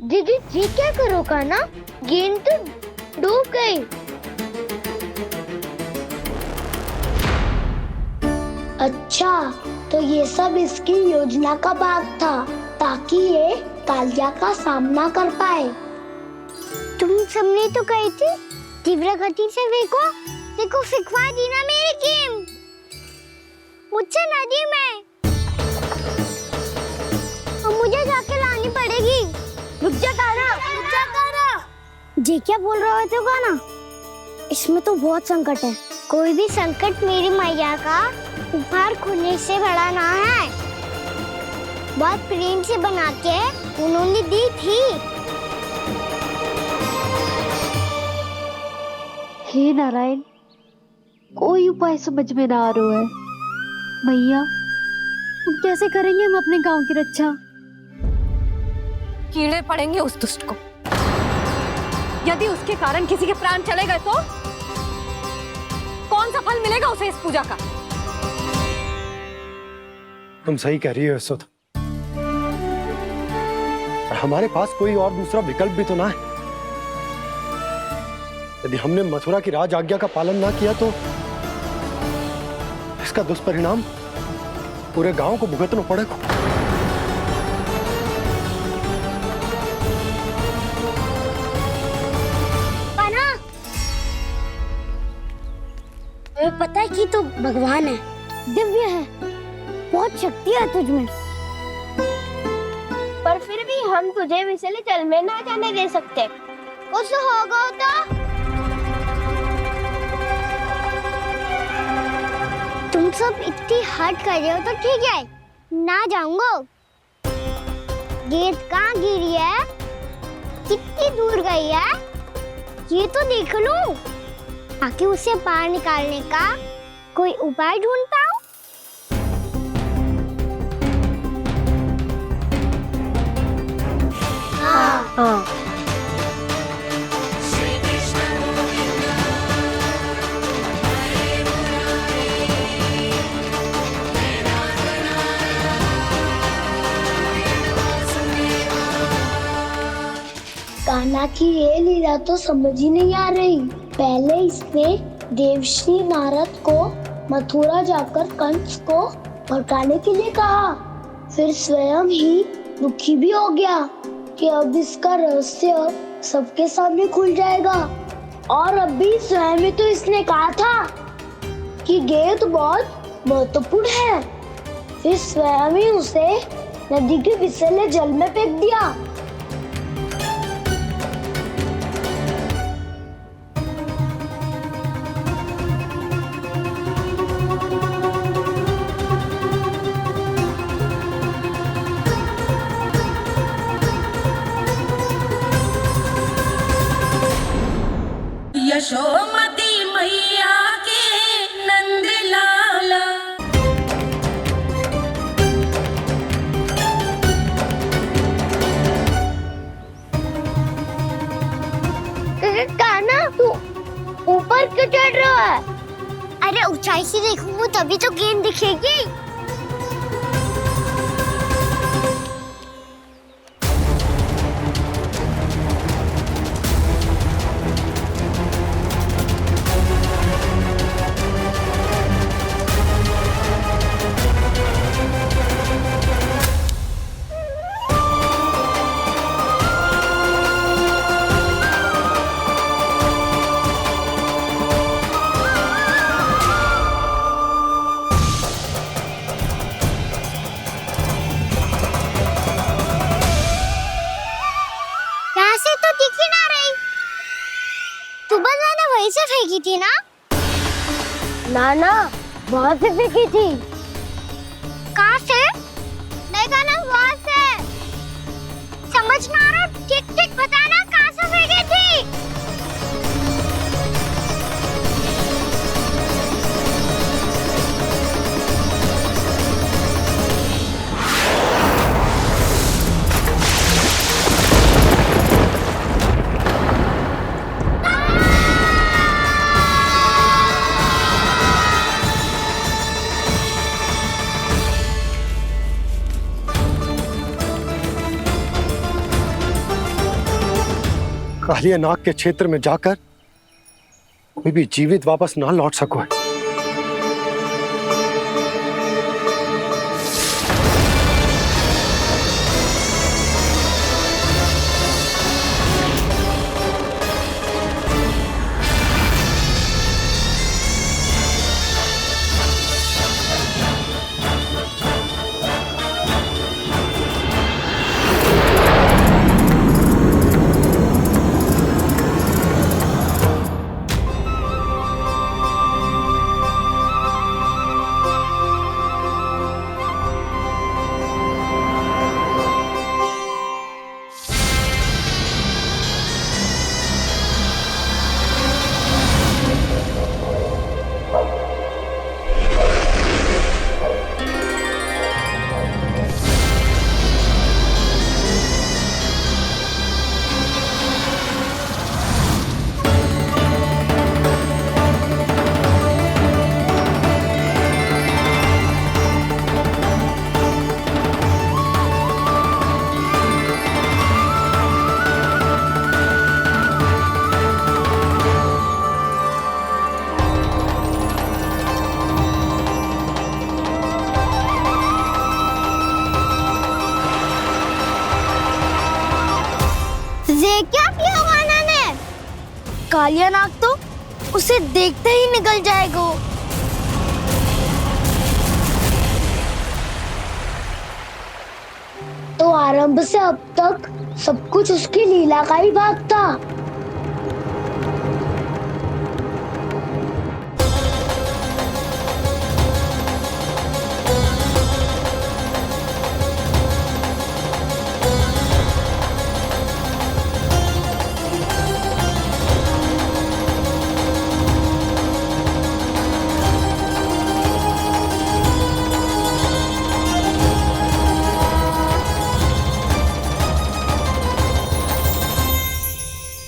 दीदी जी क्या करो कान्हा? गेंद तो डूब गई। अच्छा, तो ये सब इसकी योजना का भाग था ताकि ये कालिया का सामना कर पाए। तुम सबने तो कही थी तीव्र गति से फेंको, देखो फेंकवा दी ना मेरी गेम। मुझसे नदी में। अब मुझे जाके लानी पड़ेगी। रुक जा कान्हा, रुक जा कान्हा। जी क्या बोल रहे थे कान्हा? इसमें तो बहुत संकट है। कोई भी संकट मेरी मैया का उपहार खोने से बड़ा ना है। बहुत प्रेम से बना के उन्होंने दी थी। हे नारायण, कोई उपाय समझ में ना आ रहा है। भैया, हम कैसे करेंगे हम अपने गांव की रक्षा? कीड़े पड़ेंगे उस दुष्ट को। यदि उसके कारण किसी के प्राण चले गए तो कौन सा फल मिलेगा उसे इस पूजा का? तुम सही कह रही हो यशोदा। और हमारे पास कोई और दूसरा विकल्प भी तो ना है। यदि हमने मथुरा की राज आज्ञा का पालन ना किया तो इसका दुष्परिणाम पूरे गांव को भुगतना पड़ेगा। हमें पता है कि तो भगवान है, दिव्य है, बहुत शक्ति है तुझ में। पर फिर भी हम तुझे विषैले जल में ना जाने दे सकते। कुछ होगा तो तुम सब इतनी हट कर रहे हो तो ठीक है, ना जाऊंगा। गेंद कहाँ गिरी है, कितनी दूर गई है, ये तो देख लूं, ताकि उसे बाहर निकालने का कोई उपाय ढूंढ पाऊं। हाँ। कान्हा की ये लीला तो समझ ही नहीं आ रही। पहले इसने देवर्षि नारद को मथुरा जाकर कंस को भड़काने के लिए कहा, फिर स्वयं ही दुखी भी हो गया कि अब इसका रहस्य सबके सामने खुल जाएगा। और अभी स्वयं ही तो इसने कहा था कि गेंद बहुत महत्वपूर्ण है, फिर स्वयं ही उसे नदी के विषैले जल में फेंक दिया। यशोमती मैया के नंद लाला। कान्हा तू ऊपर क्यों चढ़ रहा है? अरे ऊंचाई से देखूंगा तभी तो गेंद दिखेगी। से फेंकी थी ना? ना वहाँ से फेंकी थी। कहाँ से? नहीं ना वहाँ से। समझ ना आ रहा, ठीक बताना कहाँ से फेंकी थी? कालिया नाग के क्षेत्र में जाकर कोई भी जीवित वापस ना लौट सको। क्या किया वाना ने? कालिया नाग तो उसे देखते ही निकल जाएगा। आरंभ से अब तक सब कुछ उसकी लीला का ही भाग था।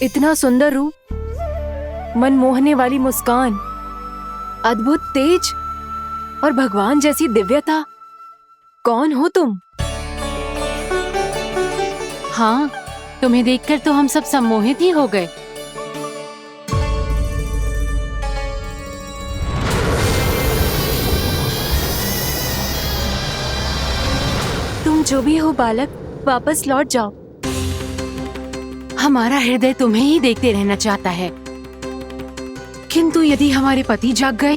इतना सुंदर रूप, मन मोहने वाली मुस्कान, अद्भुत तेज और भगवान जैसी दिव्यता। कौन हो तुम? हाँ, तुम्हें देखकर तो हम सब सम्मोहित ही हो गए। तुम जो भी हो बालक, वापस लौट जाओ। हमारा हृदय तुम्हें ही देखते रहना चाहता है, किंतु यदि हमारे पति जाग गए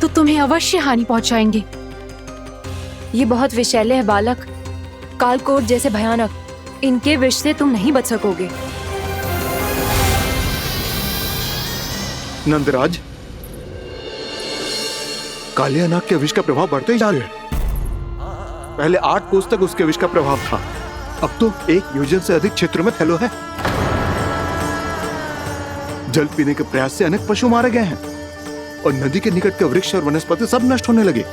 तो तुम्हें अवश्य हानि पहुंचाएंगे। ये बहुत विषैले है बालक, कालकोट जैसे भयानक। इनके विष से तुम नहीं बच सकोगे। नंदराज, कालिया नाग के विष का प्रभाव बढ़ते ही जा रहा है। पहले 8 कोस तक उसके विष का प्रभाव था, अब तो 1 योजन से अधिक क्षेत्र में फैलो है। जल पीने के प्रयास से अनेक पशु मारे गए हैं और नदी के निकट के वृक्ष और वनस्पति सब नष्ट होने लगे।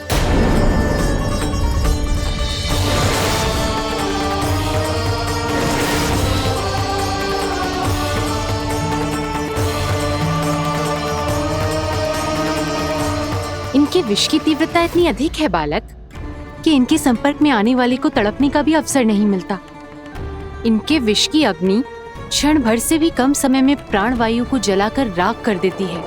इनके विष की तीव्रता इतनी अधिक है बालक कि इनके संपर्क में आने वाले को तड़पने का भी अवसर नहीं मिलता। इनके विष की अग्नि क्षण भर से भी कम समय में प्राणवायु को जलाकर राख कर देती है।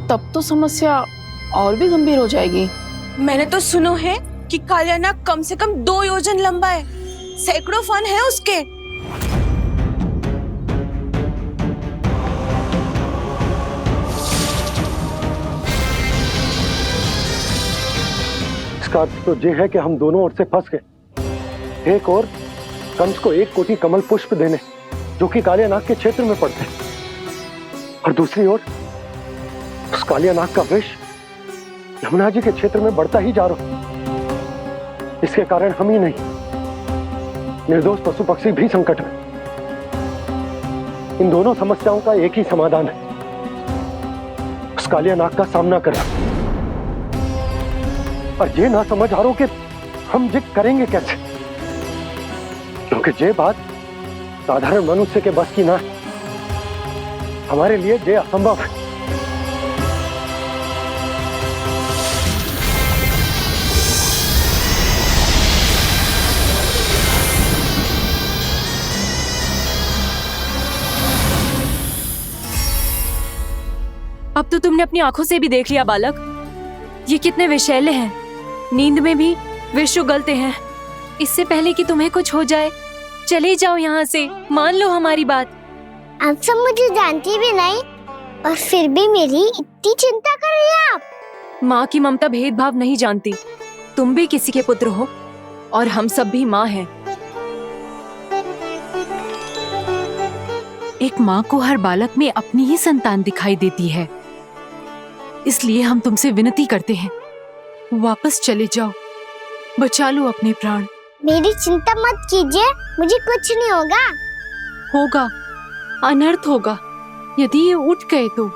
तब तो समस्या और भी गंभीर हो जाएगी। मैंने तो सुनो है कि कालिया नाग कम से कम 2 योजन लंबा है, सैकड़ों फन है उसके। इसका अर्थ तो ये है कि हम दोनों ओर से फंस गए। एक और कंस को 1 कोटि कमल पुष्प देने जो कि कालिया नाग के क्षेत्र में पड़ते हैं, और दूसरी ओर उस कालिया नाग का विष यमुना जी के क्षेत्र में बढ़ता ही जा रहा। इसके कारण हम ही नहीं, निर्दोष पशु पक्षी भी संकट में। इन दोनों समस्याओं का एक ही समाधान है, उस कालिया नाग का सामना करना। और ये ना समझ आ रहा कि हम ये करेंगे कैसे, क्योंकि ये बात साधारण मनुष्य के बस की ना है। हमारे लिए ये असंभव है। अब तो तुमने अपनी आंखों से भी देख लिया बालक, ये कितने विषैले हैं। नींद में भी विष उगलते हैं। इससे पहले कि तुम्हें कुछ हो जाए, चले जाओ यहाँ से, मान लो हमारी बात। आप सब मुझे जानती भी नहीं और फिर भी मेरी इतनी चिंता कर रही हैं आप। माँ की ममता भेदभाव नहीं जानती। तुम भी किसी के पुत्र हो और हम सब भी माँ हैं। एक माँ को हर बालक में अपनी ही संतान दिखाई देती है, इसलिए हम तुमसे विनती करते हैं, वापस चले जाओ, बचा लो अपने प्राण। मेरी चिंता मत कीजिए, मुझे कुछ नहीं होगा। होगा, अनर्थ होगा यदि ये उठ गए तो।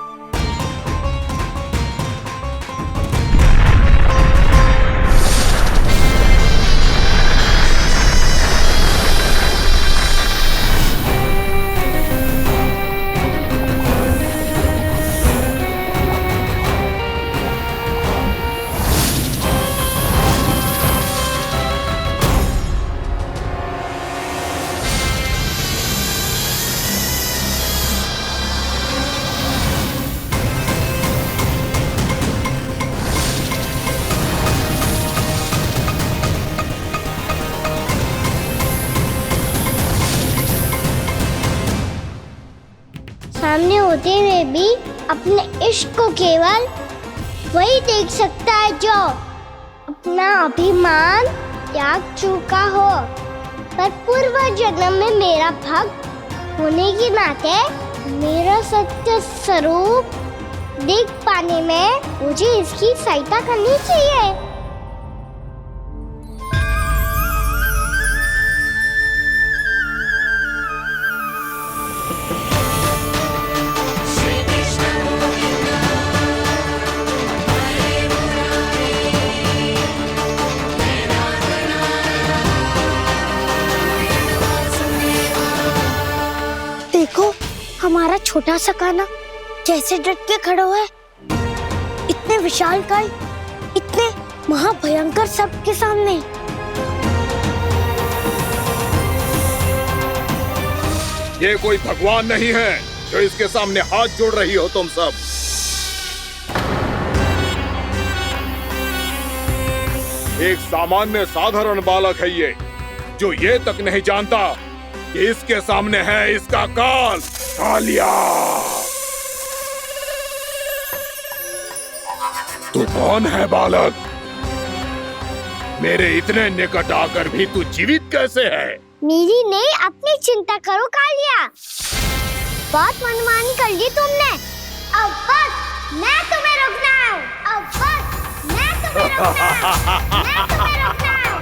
सामने होते हुए भी अपने इश्क को केवल वही देख सकता है जो अपना अभिमान त्याग चुका हो। पर पूर्व जन्म में मेरा भक्त होने के नाते मेरा सत्य स्वरूप देख पाने में मुझे इसकी सहायता करनी चाहिए। देखो हमारा छोटा सा कान्हा कैसे डट के खड़ा हुआ है, इतने विशालकाय, इतने महाभयंकर सबके सामने। ये कोई भगवान नहीं है जो इसके सामने हाथ जोड़ रही हो तुम सब। एक सामान्य साधारण बालक है ये, जो ये तक नहीं जानता कि इसके सामने है इसका काल, कालिया। तू कौन है बालक? मेरे इतने निकट आकर भी तू जीवित कैसे है? मेरी नहीं, अपनी चिंता करो कालिया। बहुत मनमानी कर ली तुमने। अब बस मैं तुम्हें रोकना हूँ। अब बस मैं तुम्हें रोकना हूँ। मैं तुम्हें रोकना हूँ।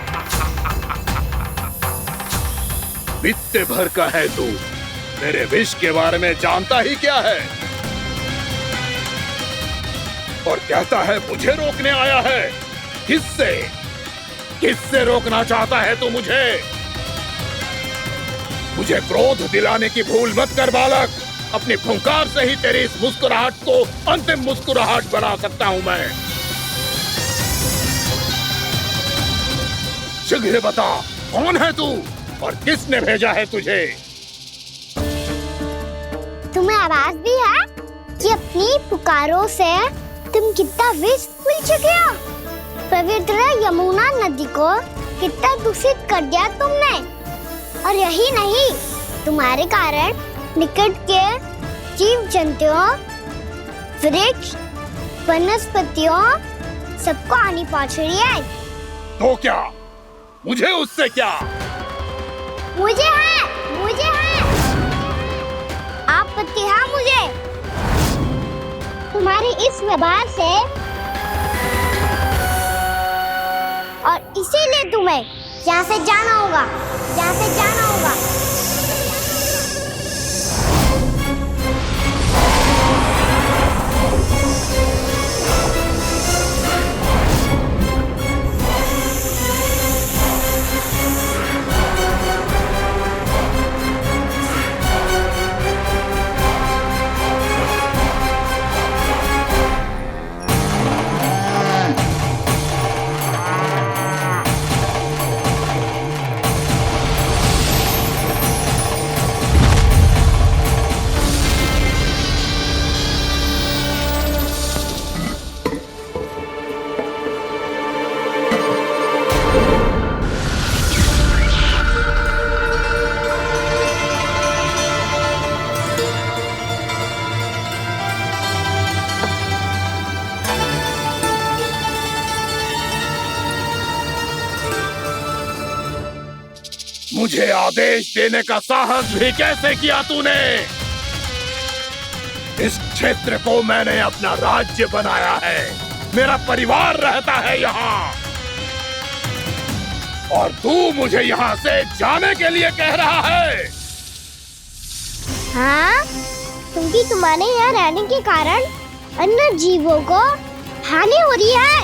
बित्ते भर का है तू, मेरे विष के बारे में जानता ही क्या है? और कहता है मुझे रोकने आया है। किससे? किससे रोकना चाहता है तू मुझे? मुझे क्रोध दिलाने की भूल मत कर बालक। अपनी फुंकार से ही तेरी इस मुस्कुराहट को अंतिम मुस्कुराहट बना सकता हूं मैं। शीघ्र बता, कौन है तू और किसने भेजा है तुझे? तुम्हें आवाज दी है कि अपनी पुकारों से तुम कितना विष भूल चुके हो। पवित्र यमुना नदी को कितना दूषित कर दिया तुमने। और यही नहीं, तुम्हारे कारण निकट के जीव जंतुओं, वृक्ष, वनस्पतियों सबको हानि पहुंच रही है। तो क्या? मुझे उससे क्या? मुझे है आपत्ति है मुझे तुम्हारे इस व्यवहार से, और इसीलिए तुम्हें यहाँ से जाना होगा, यहाँ से जाना होगा। मुझे आदेश देने का साहस भी कैसे किया तूने? इस क्षेत्र को मैंने अपना राज्य बनाया है, मेरा परिवार रहता है यहाँ, और तू मुझे यहाँ से जाने के लिए कह रहा है? हाँ, क्योंकि तुम्हारे यहाँ रहने के कारण अन्य जीवों को हानि हो रही है,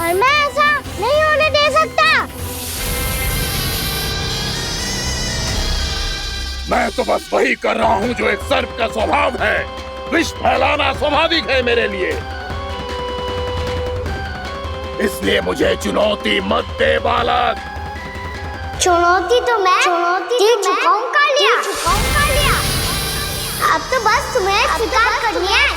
और मैं ऐसा नहीं होने दे सकता। मैं तो बस वही कर रहा हूँ जो एक सर्प का स्वभाव है। विष फैलाना स्वाभाविक है मेरे लिए, इसलिए मुझे चुनौती मत दे बालक। चुनौती तो मैं दे चुका हूँ कालिया। अब तो बस तुम्हें स्वीकार करनी है।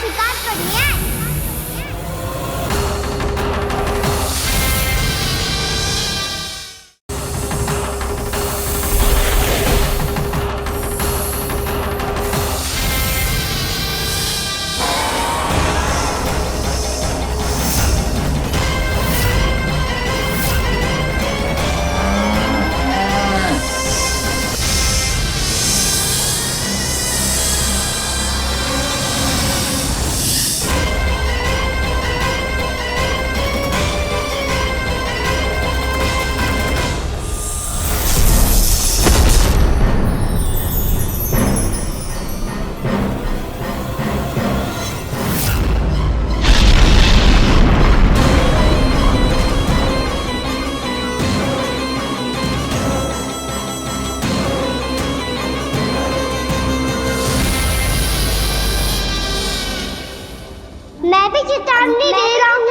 करने दे रहा हूँ।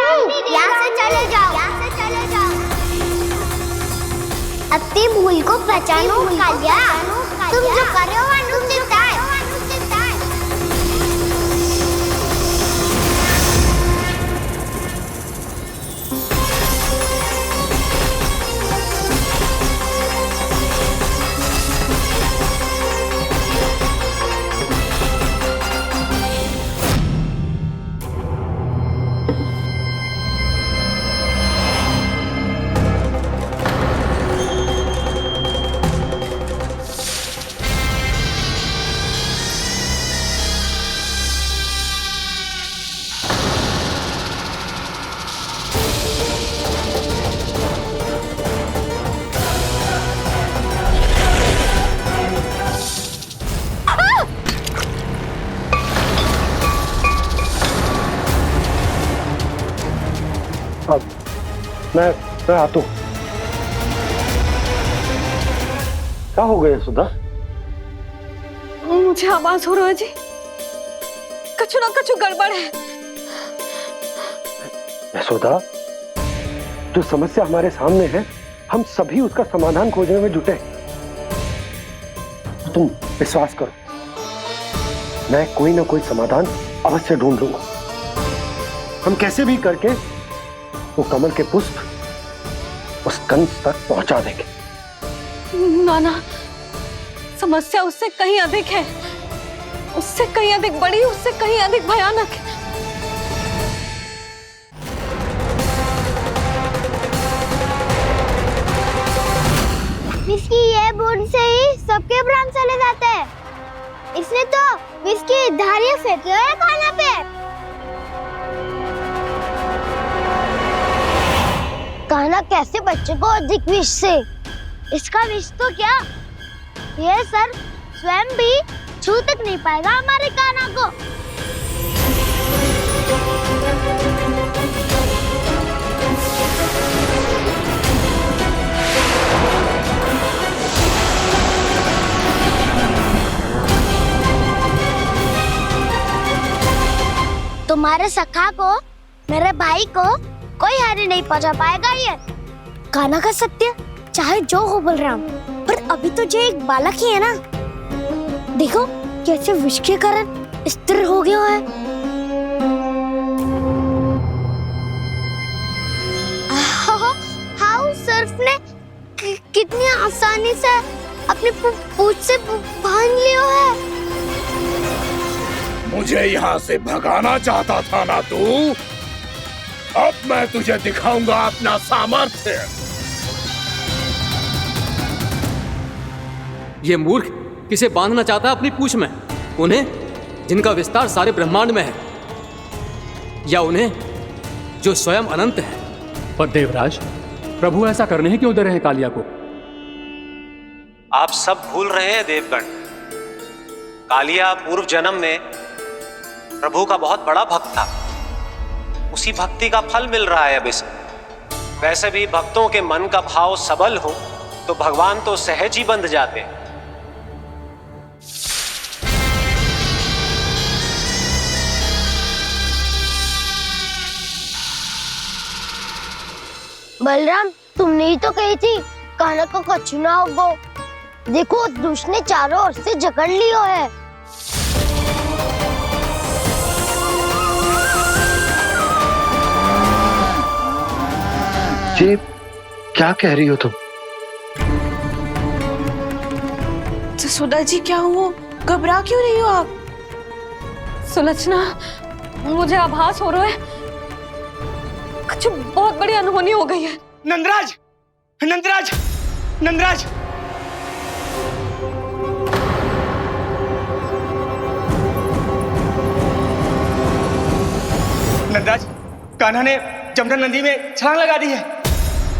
यहाँ से चले जाओ। अपनी भूल को पहचानो कालिया। तुम जो कर रहे हो अनुचित है। मैं आता हूँ। क्या हो गया सुधा? मुझे आवाज हो रहा है जी, कछु ना कछु गड़बड़ है। यशोदा, जो समस्या हमारे सामने है, हम सभी उसका समाधान खोजने में जुटे। तुम विश्वास करो, मैं कोई ना कोई समाधान अवश्य ढूंढ लूंगा। हम कैसे भी करके वो कमल के पुष्प उस कंस तक पहुंचा देंगे। नाना, समस्या उससे कहीं अधिक है, उससे कहीं अधिक बड़ी, उससे कहीं अधिक भयानक है। विस्की ये बूंद से ही सबके प्राण चले जाते हैं। इसने तो विस्की धारियां फेंकी है खाना पे। कान्हा कैसे बच्चे को अधिक विष से? इसका विष तो क्या, ये सर स्वयं भी छू तक नहीं पाएगा हमारे कान्हा को। तुम्हारे सखा को, मेरे भाई को कोई हानि नहीं पहुंचा पाएगा। ये कान्हा का सत्य चाहे जो हो बलराम, पर अभी तो जो एक बालक ही है ना। देखो कैसे विष के कारण स्थिर हो गया है। हाउ सर्फ ने कितनी आसानी से अपनी पूंछ से बांध लिया है। मुझे यहाँ से भगाना चाहता था ना तू? अब मैं तुझे दिखाऊंगा अपना सामर्थ्य। ये मूर्ख किसे बांधना चाहता है अपनी पूंछ में? उन्हें जिनका विस्तार सारे ब्रह्मांड में है, या उन्हें जो स्वयं अनंत है? पर देवराज, प्रभु ऐसा करने ही क्यों दे रहे हैं कालिया को? आप सब भूल रहे हैं देवगण। कालिया पूर्व जन्म में प्रभु का बहुत बड़ा भक्त था। उसी भक्ति का फल मिल रहा है अब इसे। वैसे भी भक्तों के मन का भाव सबल हो तो भगवान तो सहज ही बंध जाते हैं। बलराम, तुमने ही तो कही थी कान्हा को कछु ना होगो। देखो दुष्ट ने चारों ओर से जकड़ लियो है। ये क्या कह रही हो तुम? सुधा जी, क्या हुआ? घबरा क्यों रही हो आप? सुलक्षणा, मुझे आभास हो रहा है कुछ बहुत बड़ी अनहोनी हो गई है। नंदराज, नंदराज, नंदराज! नंदराज, कान्हा ने जमुना नदी में छलांग लगा दी है।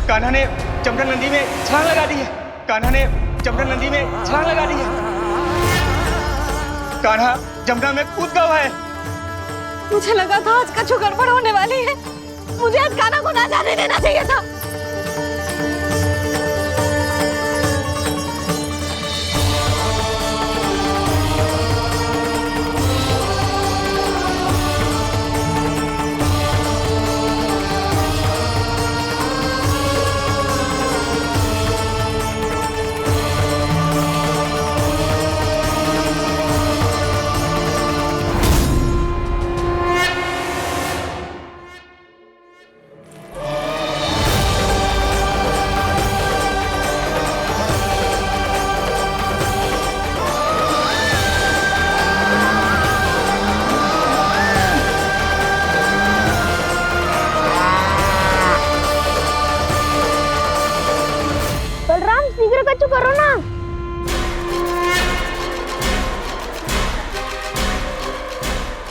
कान्हा ने जमुना नदी में छलांग लगा दी है। कान्हा ने जमुना नदी में छलांग लगा दी है। कान्हा जमुना में कूद गया है। मुझे लगा था आज कछु गड़बड़ होने वाली है। मुझे आज कान्हा को ना जाने देना चाहिए था।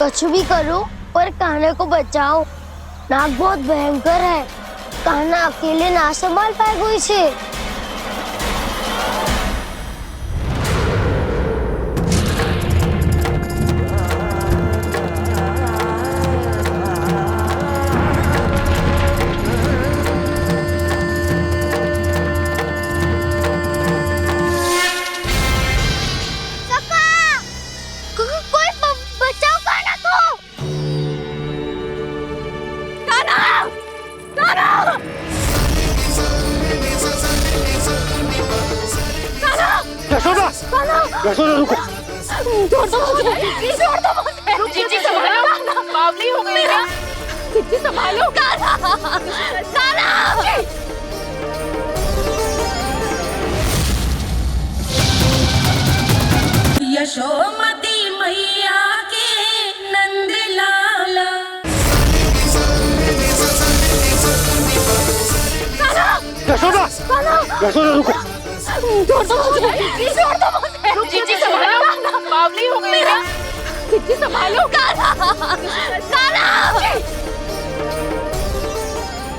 कुछ भी करो पर कान्हा को बचाओ। नाग बहुत भयंकर है, कान्हा अकेले ना संभाल पाएगा इसे। यशोदा, यशोदा रुको। छोड़ दो मुझे, छोड़ दो मुझे। रुक जीजी, संभालो, बावली हो गई क्या? जीजी संभालो। कान्हा, कान्हा। यशोमती मैया के नंद लाला। यशोदा, यशोदा रुको। छोड़ दो मुझे, छोड़ दो मुझे। रुक जीजी, संभालो, बावली हो गई क्या? जीजी संभालो। कान्हा, कान्हा।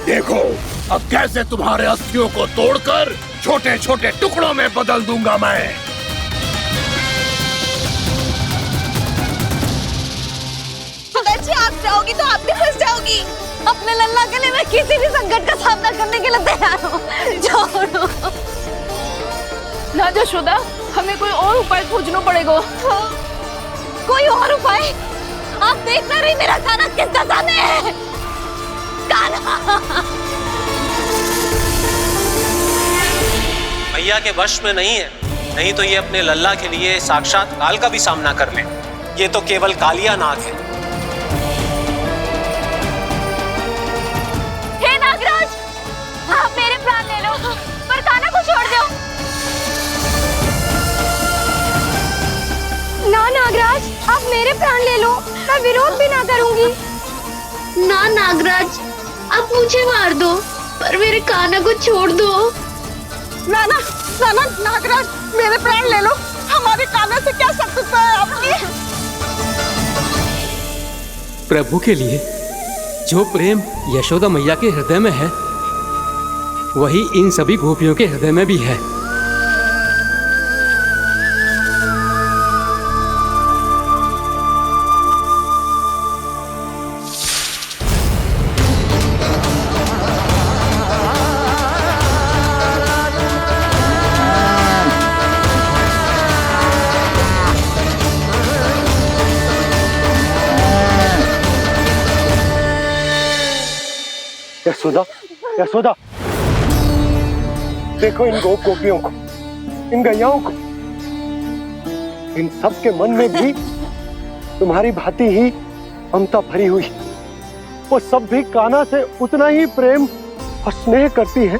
देखो अब कैसे तुम्हारे अस्थियों को तोड़कर छोटे छोटे टुकड़ों में बदल दूंगा मैं। जी आप जाओगी तो आप भी फंस जाओगी। अपने लल्ला के लिए मैं किसी भी संकट का सामना करने के लिए तैयार हूँ। छोड़ो ना यशोदा, हमें कोई और उपाय खोजना पड़ेगा। कोई और उपाय? आप देख ना रही मेरा कान्हा किस दशा में है। कान्हा मैया के वश में नहीं है, नहीं तो ये अपने लल्ला के लिए साक्षात काल का भी सामना कर ले। ये तो केवल कालिया नाग है। हे नागराज, आप मेरे प्राण ले लो पर कान्हा को छोड़ दो। ना नागराज, आप मेरे प्राण ले लो, मैं विरोध भी ना करूंगी। ना नागराज, आप मुझे मार दो पर मेरे कान्हा को छोड़ दो। ना ना ना ना नागराज, मेरे प्राण ले लो, हमारे कान्हा से क्या शत्रुता है आपकी? प्रभु के लिए जो प्रेम यशोदा मैया के हृदय में है, वही इन सभी गोपियों के हृदय में भी है। यशोदा, यशोदा, देखो इन गोप गोपियों को, इन गैयाओं को, इन सब के मन में भी तुम्हारी भांति ही ममता भरी हुई। वो सब भी कान्हा से उतना ही प्रेम और स्नेह करती है,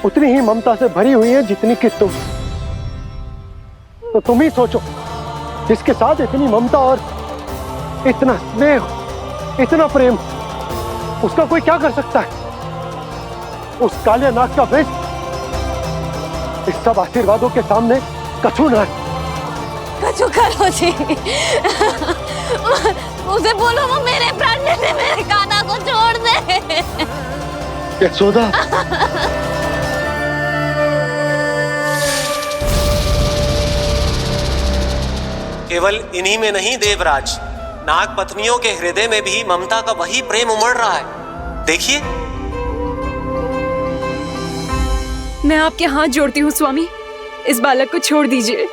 उतनी ही ममता से भरी हुई है जितनी कि तुम। तो तुम ही सोचो, जिसके साथ इतनी ममता और इतना स्नेह, इतना प्रेम, उसका कोई क्या कर सकता है? उस कालिया नाग का विष इस सब आशीर्वादों के सामने कछु न है। कछु करो जी, उसे बोलो वो मेरे प्राण ले ले, मेरे कान्हा को छोड़ दे। यशोदा, केवल इन्हीं में नहीं देवराज, नाग पत्नियों के हृदय में भी ममता का वही प्रेम उमड़ रहा है। देखिए। मैं आपके हाथ जोड़ती हूँ स्वामी, इस बालक को छोड़ दीजिए।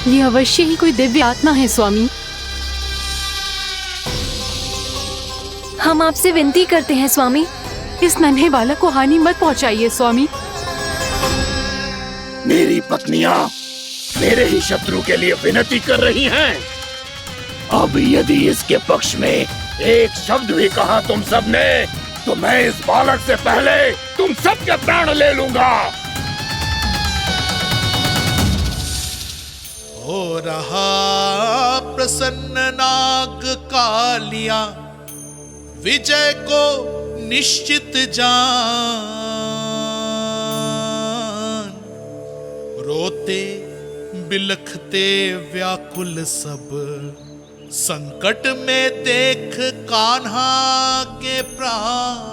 ये अवश्य ही कोई दिव्य आत्मा है स्वामी। हम आपसे विनती करते हैं स्वामी, इस नन्हे बालक को हानि मत पहुंचाइए स्वामी। मेरी पत्नियां मेरे ही शत्रु के लिए विनती कर रही हैं। अब यदि इसके पक्ष में एक शब्द भी कहा तुम सबने, तो मैं इस बालक से पहले तुम सबके प्राण ले लूंगा। हो रहा प्रसन्न नाग कालिया, विजय को निश्चित जान। रोते बिलखते व्याकुल सब, संकट में देख कान्हा के प्राण।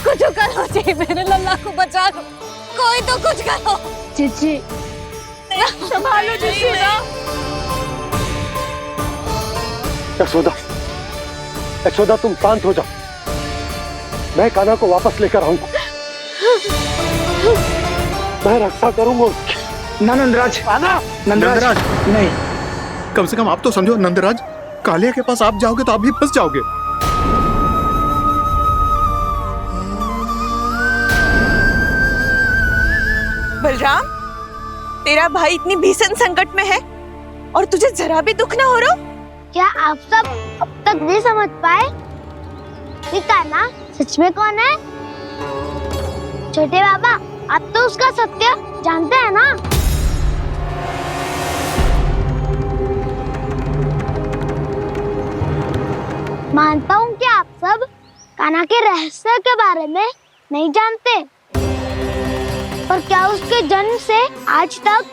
कुछ करो जी, मेरे लल्ला को बचा लो, कोई तो कुछ करो। जीजी संभालो जीजी ना। यशोदा, यशोदा तुम शांत हो जाओ, मैं कान्हा को वापस लेकर आऊंगा, मैं रक्षा करूंगा उसकी। ना नंदराज, नंदराज नहीं, कम से कम आप तो समझो नंदराज, कालिया के पास आप जाओगे तो आप भी फंस जाओगे। बलराम, तेरा भाई इतनी भीषण संकट में है और तुझे जरा भी दुख ना हो रहा? क्या आप सब अब तक नहीं समझ पाए कि कान्हा सच में कौन है? छोटे बाबा, आप तो उसका सत्य जानते हैं ना? मानता हूँ कि आप सब कान्हा के रहस्य के बारे में नहीं जानते, पर क्या उसके जन्म से आज तक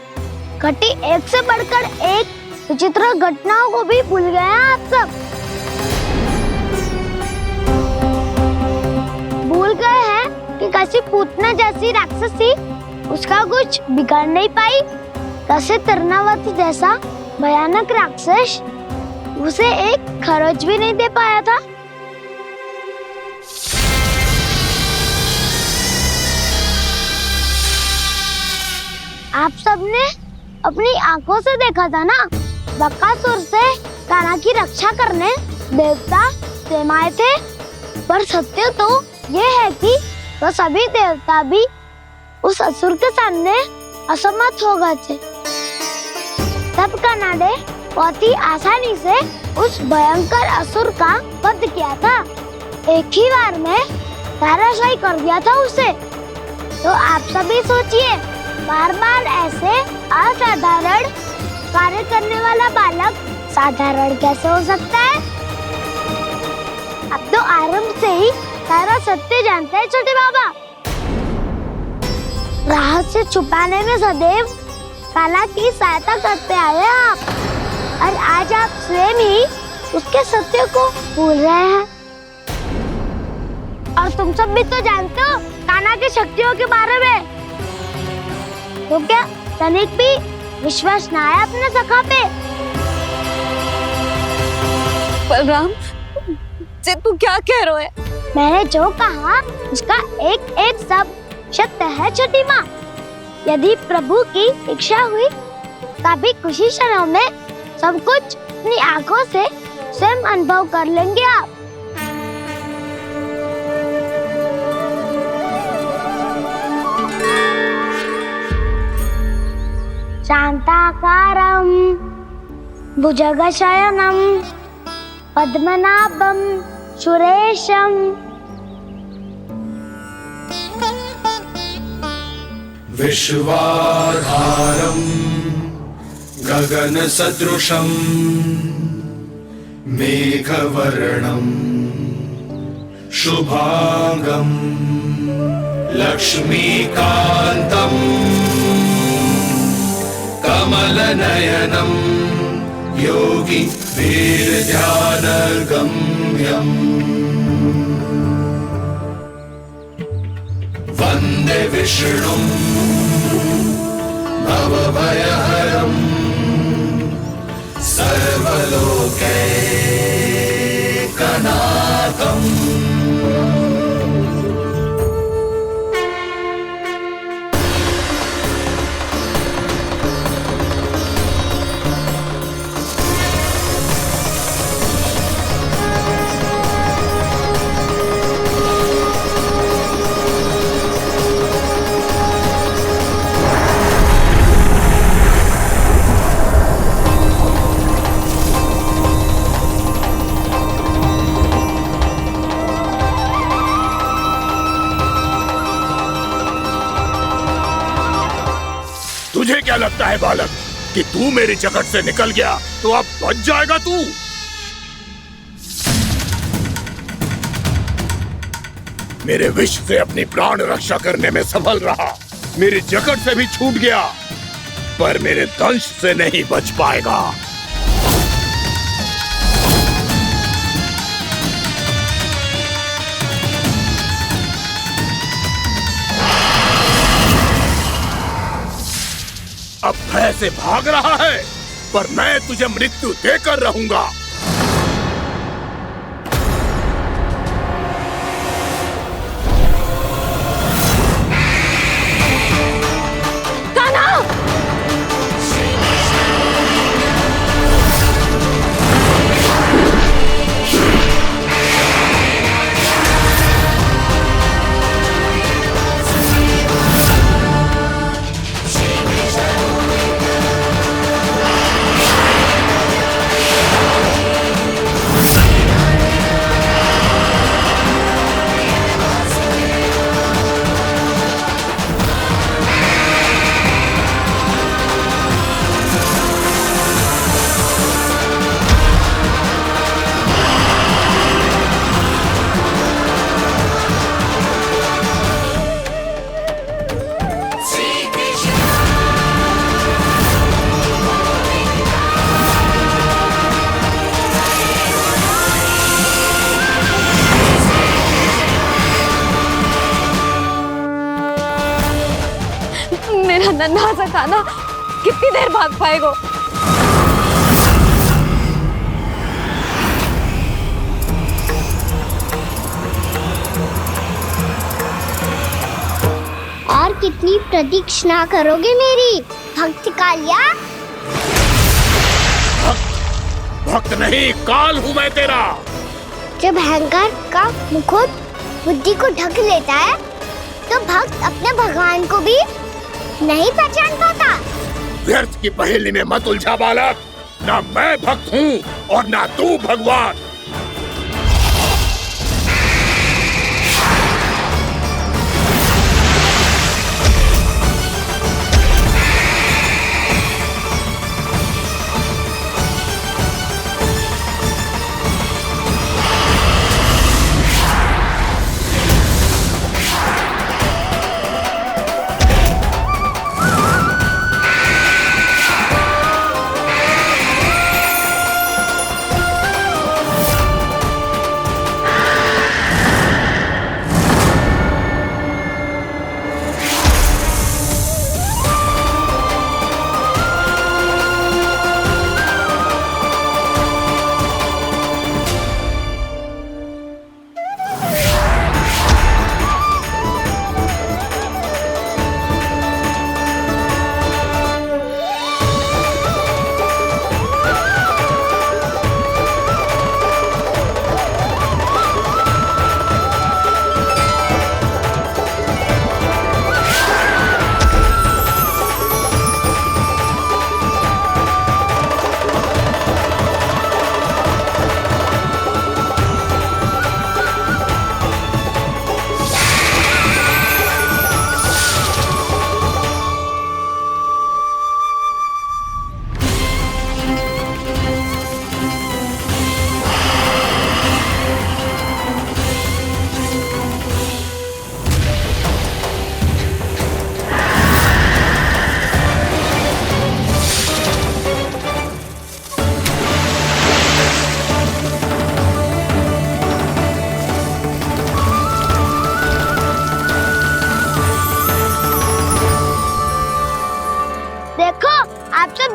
घटी एक से बढ़कर एक विचित्र घटनाओं को भी भूल गए हैं आप सब? भूल गए हैं कि कैसी पूतना जैसी राक्षसी उसका कुछ बिगाड़ नहीं पाई, कैसे तरनावती जैसा भयानक राक्षस उसे एक खरोच भी नहीं दे पाया था। आप सबने अपनी आंखों से देखा था ना, बकासुर से कान्हा की रक्षा करने देवता स्वयं आए थे, पर सत्य तो ये है कि वह सभी देवता भी उस असुर के सामने असमर्थ हो गए थे। तब कान्हा ने बहुत ही आसानी से उस भयंकर असुर का वध किया था, एक ही बार में धराशायी कर दिया था उसे। तो आप सभी सोचिए, बार बार ऐसे असाधारण कार्य करने वाला बालक साधारण कैसे हो सकता है? अब तो आरंभ से ही सारा सत्य जानते हैं छोटे बाबा। रहस्य छुपाने में सदैव कान्हा की सहायता करते आए हैं आप, और आज आप स्वयं ही उसके सत्य को भूल रहे हैं। और तुम सब भी तो जानते हो कान्हा की शक्तियों के बारे में, तो क्या तनिक भी विश्वास न आया अपने सखा पे? बलराम, जे तू क्या कह रहे है? मैंने जो कहा उसका एक एक शब्द सत्य है छोटी माँ। यदि प्रभु की इच्छा हुई तभी कुछ ही क्षणों में सब कुछ अपनी आंखों से स्वयं अनुभव कर लेंगे आप। शांताकारं भुजगशयनं पद्मनाभं सुरेशं विश्वाधारं गगनसदृशं मेघवर्णं शुभांगं लक्ष्मीकान्तं कमलनयनं योगी वीरध्यानगम्यम् वन्दे विष्णुं भवभयहरं सर्वलोकैकनाथम्। लगता है बालक कि तू मेरी जगत से निकल गया तो अब बच जाएगा तू? मेरे विष से अपनी प्राण रक्षा करने में सफल रहा, मेरी जगत से भी छूट गया, पर मेरे दंश से नहीं बच पाएगा। अब भय से भाग रहा है, पर मैं तुझे मृत्यु देकर रहूंगा। मेरा नन्हा सा कान्हा कितनी देर भाग पाएगा? और कितनी प्रतीक्षा करोगे मेरी भक्त कालिया? भक्त नहीं, काल हूं मैं तेरा। जब अहंकार का मुकुट बुद्धि को ढक लेता है तो भक्त अपने भगवान को भी नहीं पहचान पाता। व्यर्थ की पहेली में मत उलझा बालक, ना मैं भक्त हूँ और ना तू भगवान।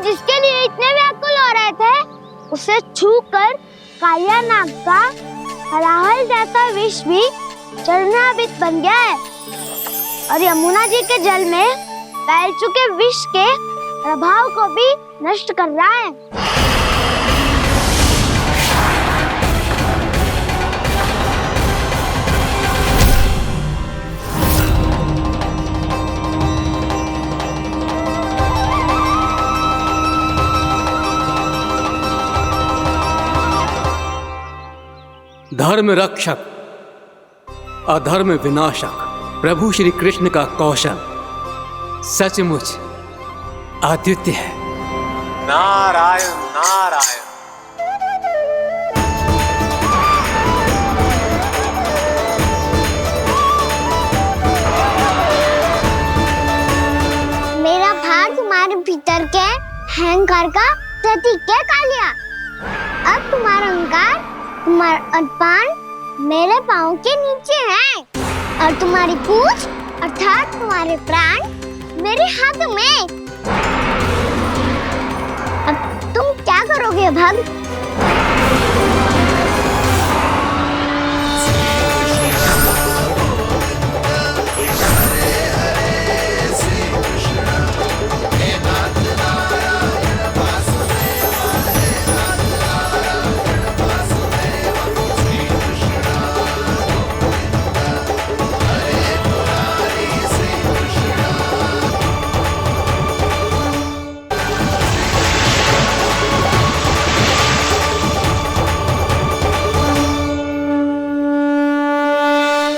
जिसके लिए इतने व्याकुल हो रहे थे, उसे छूकर कालिया नाग का हलाहल जैसा विष भी चरणामृत बन गया है और यमुना जी के जल में फैल चुके विष के प्रभाव को भी नष्ट कर रहा है। धर्म रक्षक, अधर्म विनाशक प्रभु श्री कृष्ण का कौशल सचमुच अद्वितीय है। नारायण नारायण। मेरा भार तुम्हारे भीतर के अहंकार का प्रतीक है कालिया। अब तुम्हारा अहंकार, तुम्हारा अनपान मेरे पाँव के नीचे है और तुम्हारी पूंछ अर्थात तुम्हारे प्राण मेरे हाथ में। अब तुम क्या करोगे भक्त?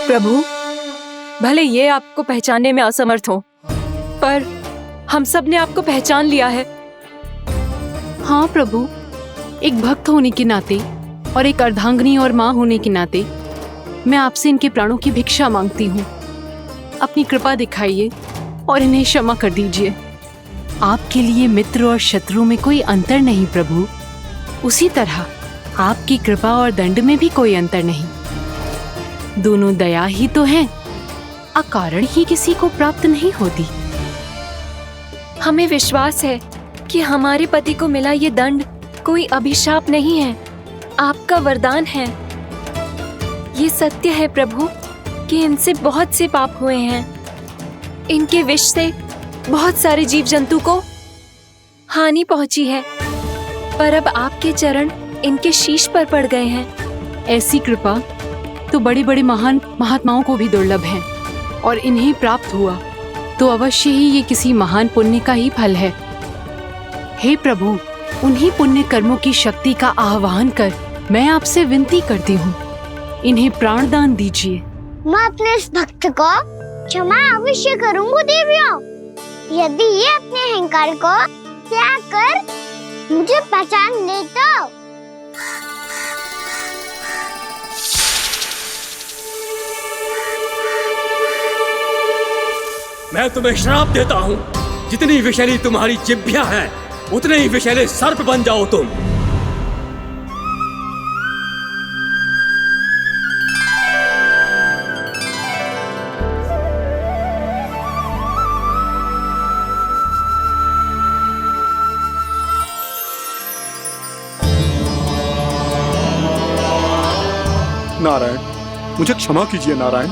प्रभु, भले ये आपको पहचानने में असमर्थ हो, पर हम सब ने आपको पहचान लिया है। हाँ प्रभु, एक भक्त होने के नाते और एक अर्धांगिनी और माँ होने के नाते मैं आपसे इनके प्राणों की भिक्षा मांगती हूँ। अपनी कृपा दिखाइए और इन्हें क्षमा कर दीजिए। आपके लिए मित्र और शत्रु में कोई अंतर नहीं प्रभु। उसी तरह आपकी कृपा और दंड में भी कोई अंतर नहीं। दोनों दया ही तो हैं, अकारण ही किसी को प्राप्त नहीं होती। हमें विश्वास है कि हमारे पति को मिला ये दंड कोई अभिशाप नहीं है, आपका वरदान है। ये सत्य है प्रभु कि इनसे बहुत से पाप हुए हैं। इनके विष से बहुत सारे जीव जंतु को हानि पहुंची है, पर अब आपके चरण इनके शीश पर पड़ गए हैं। ऐसी कृपा तो बड़े बड़े महान महात्माओं को भी दुर्लभ है, और इन्हें प्राप्त हुआ तो अवश्य ही ये किसी महान पुण्य का ही फल है। हे प्रभु, उन्हीं पुण्य कर्मों की शक्ति का आह्वान कर मैं आपसे विनती करती हूँ, इन्हें प्राणदान दीजिए। मैं अपने इस भक्त को क्षमा अवश्य करूंगी देवियों, यदि ये अपने अहंकार को त्याग कर मुझे पहचान ले तो। मैं तुम्हें श्राप देता हूँ, जितनी विषैली तुम्हारी जिह्वा है उतने ही विषैले सर्प बन जाओ तुम। नारायण, मुझे क्षमा कीजिए नारायण।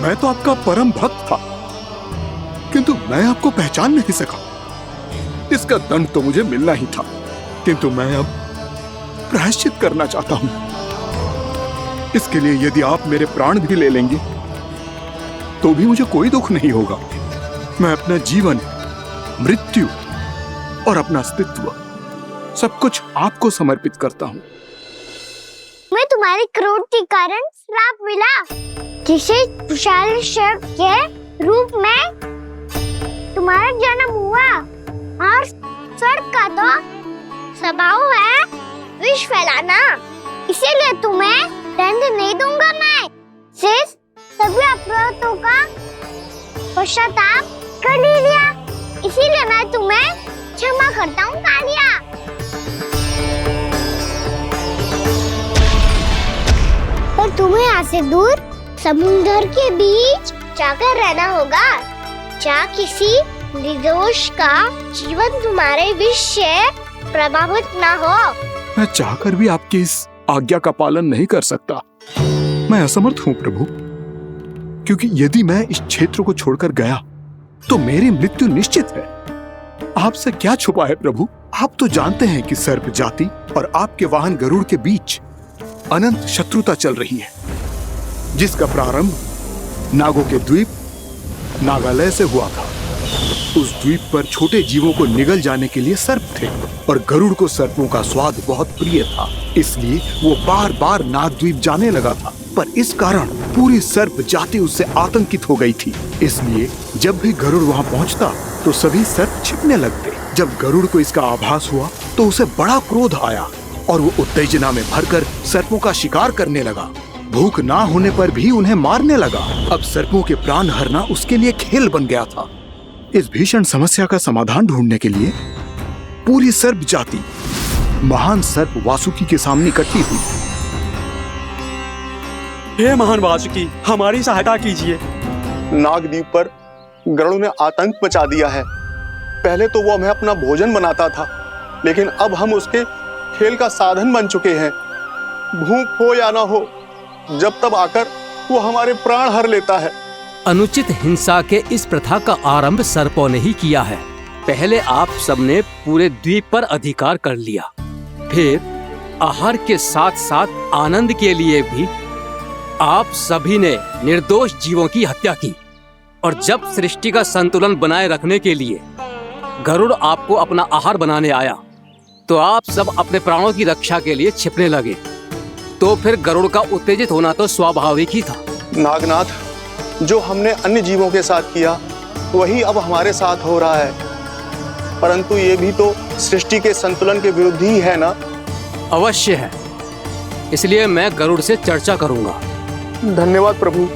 मैं तो आपका परम भक्त था, किंतु मैं आपको पहचान नहीं सका। इसका दंड तो मुझे मिलना ही था, किंतु मैं अब प्रायश्चित करना चाहता हूं। इसके लिए यदि आप मेरे प्राण भी ले लेंगे तो भी मुझे कोई दुख नहीं होगा। मैं अपना जीवन, मृत्यु और अपना अस्तित्व सब कुछ आपको समर्पित करता हूं। मैं तुम्हारी क्रोध के कारण श्राप मिला, जिसे विशाल सर्प के रूप में तुम्हारा जन्म हुआ, और सर्प का तो स्वभाव है विष फैलाना। इसीलिए तुम्हें दंड नहीं दूंगा मैं। सिर्फ सभी अपराधों का पश्चाताप कर लिया, इसीलिए मैं तुम्हें क्षमा करता हूँ कालिया। पर तुम्हें यहाँ से दूर समुद्र के बीच जाकर रहना होगा, जहाँ किसी निर्दोष का जीवन तुम्हारे विष से प्रभावित ना हो। मैं चाहकर भी आपकी इस आज्ञा का पालन नहीं कर सकता। मैं असमर्थ हूँ प्रभु, क्योंकि यदि मैं इस क्षेत्र को छोड़कर गया तो मेरी मृत्यु निश्चित है। आपसे क्या छुपा है प्रभु? आप तो जानते हैं कि सर्प जाति और आपके वाहन गरुड़ के बीच अनंत शत्रुता चल रही है, जिसका प्रारंभ नागों के द्वीप नागालय से हुआ था। उस द्वीप पर छोटे जीवों को निगल जाने के लिए सर्प थे, और गरुड़ को सर्पों का स्वाद बहुत प्रिय था, इसलिए वो बार बार नागद्वीप जाने लगा था। पर इस कारण पूरी सर्प जाति उससे आतंकित हो गई थी। इसलिए जब भी गरुड़ वहां पहुंचता तो सभी सर्प छिप कांपने लगते। जब गरुड़ को इसका आभास हुआ तो उसे बड़ा क्रोध आया और वो उत्तेजना में भरकर सर्पों का शिकार करने लगा। भूख ना होने पर भी उन्हें मारने लगा। अब सर्पों के प्राण हरना उसके लिए खेल बन गया था। इस भीषण समस्या का समाधान ढूंढने के लिए पूरी सर्प जाति महान सर्प वासुकी के सामने इकट्ठी हुई। हे महान वासुकी, हमारी सहायता कीजिए। नागद्वीप पर गरुड़ ने आतंक मचा दिया है। पहले तो वो हमें अपना भोजन बनाता था, लेकिन अब हम उसके खेल का साधन बन चुके हैं। भूख हो या ना हो, जब तब आकर वो हमारे प्राण हर लेता है। अनुचित हिंसा के इस प्रथा का आरंभ सर्पों ने ही किया है। पहले आप सबने पूरे द्वीप पर अधिकार कर लिया, फिर आहार के साथ साथ आनंद के लिए भी आप सभी ने निर्दोष जीवों की हत्या की। और जब सृष्टि का संतुलन बनाए रखने के लिए गरुड़ आपको अपना आहार बनाने आया, तो आप सब अपने प्राणों की रक्षा के लिए छिपने लगे। तो फिर गरुड़ का उत्तेजित होना तो स्वाभाविक ही था। नागनाथ, जो हमने अन्य जीवों के साथ किया वही अब हमारे साथ हो रहा है, परंतु ये भी तो सृष्टि के संतुलन के विरुद्ध ही है ना? अवश्य है, इसलिए मैं गरुड़ से चर्चा करूंगा। धन्यवाद प्रभु।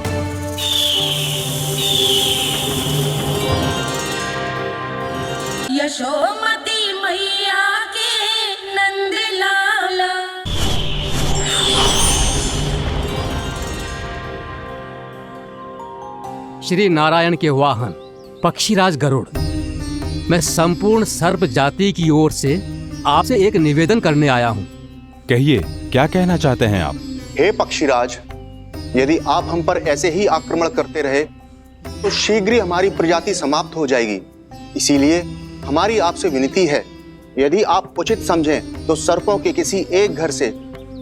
यशोमती मैया के नंद लाला। श्री नारायण के वाहन पक्षीराज गरुड़, मैं संपूर्ण सर्प जाति की ओर से आपसे एक निवेदन करने आया हूँ। कहिए, क्या कहना चाहते हैं आप? हे पक्षीराज, यदि आप हम पर ऐसे ही आक्रमण करते रहे तो शीघ्र ही हमारी प्रजाति समाप्त हो जाएगी। इसीलिए हमारी आपसे विनती है, यदि आप उचित समझें तो सर्पों के किसी एक घर से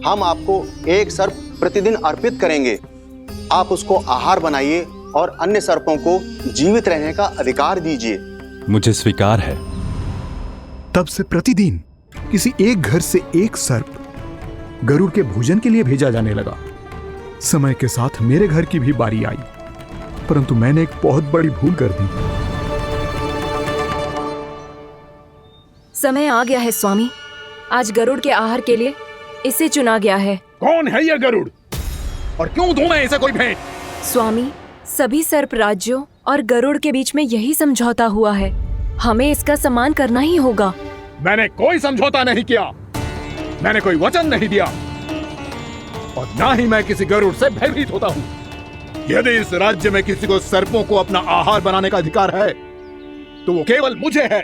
हम आपको एक सर्प प्रतिदिन अर्पित करेंगे। आप उसको आहार बनाइए और अन्य सर्पों को जीवित रहने का अधिकार दीजिए। मुझे स्वीकार है। तब से प्रतिदिन किसी एक घर से एक सर्प गरुड़ के भोजन के लिए भेजा जाने लगा। समय के साथ मेरे घर की भी बारी आई, परंतु मैंने एक बहुत बड़ी भूल कर दी। समय आ गया है स्वामी, आज गरुड़ के आहार के लिए इसे चुना गया है। कौन है यह गरुड़ और क्यों दूं मैं इसे कोई भेंट? स्वामी, सभी सर्प राज्यों और गरुड़ के बीच में यही समझौता हुआ है, हमें इसका सम्मान करना ही होगा। मैंने कोई समझौता नहीं किया, मैंने कोई वचन नहीं दिया और ना ही मैं किसी गरुड़ से भयभीत होता हूँ। यदि इस राज्य में किसी को सर्पों को अपना आहार बनाने का अधिकार है तो वो केवल मुझे है।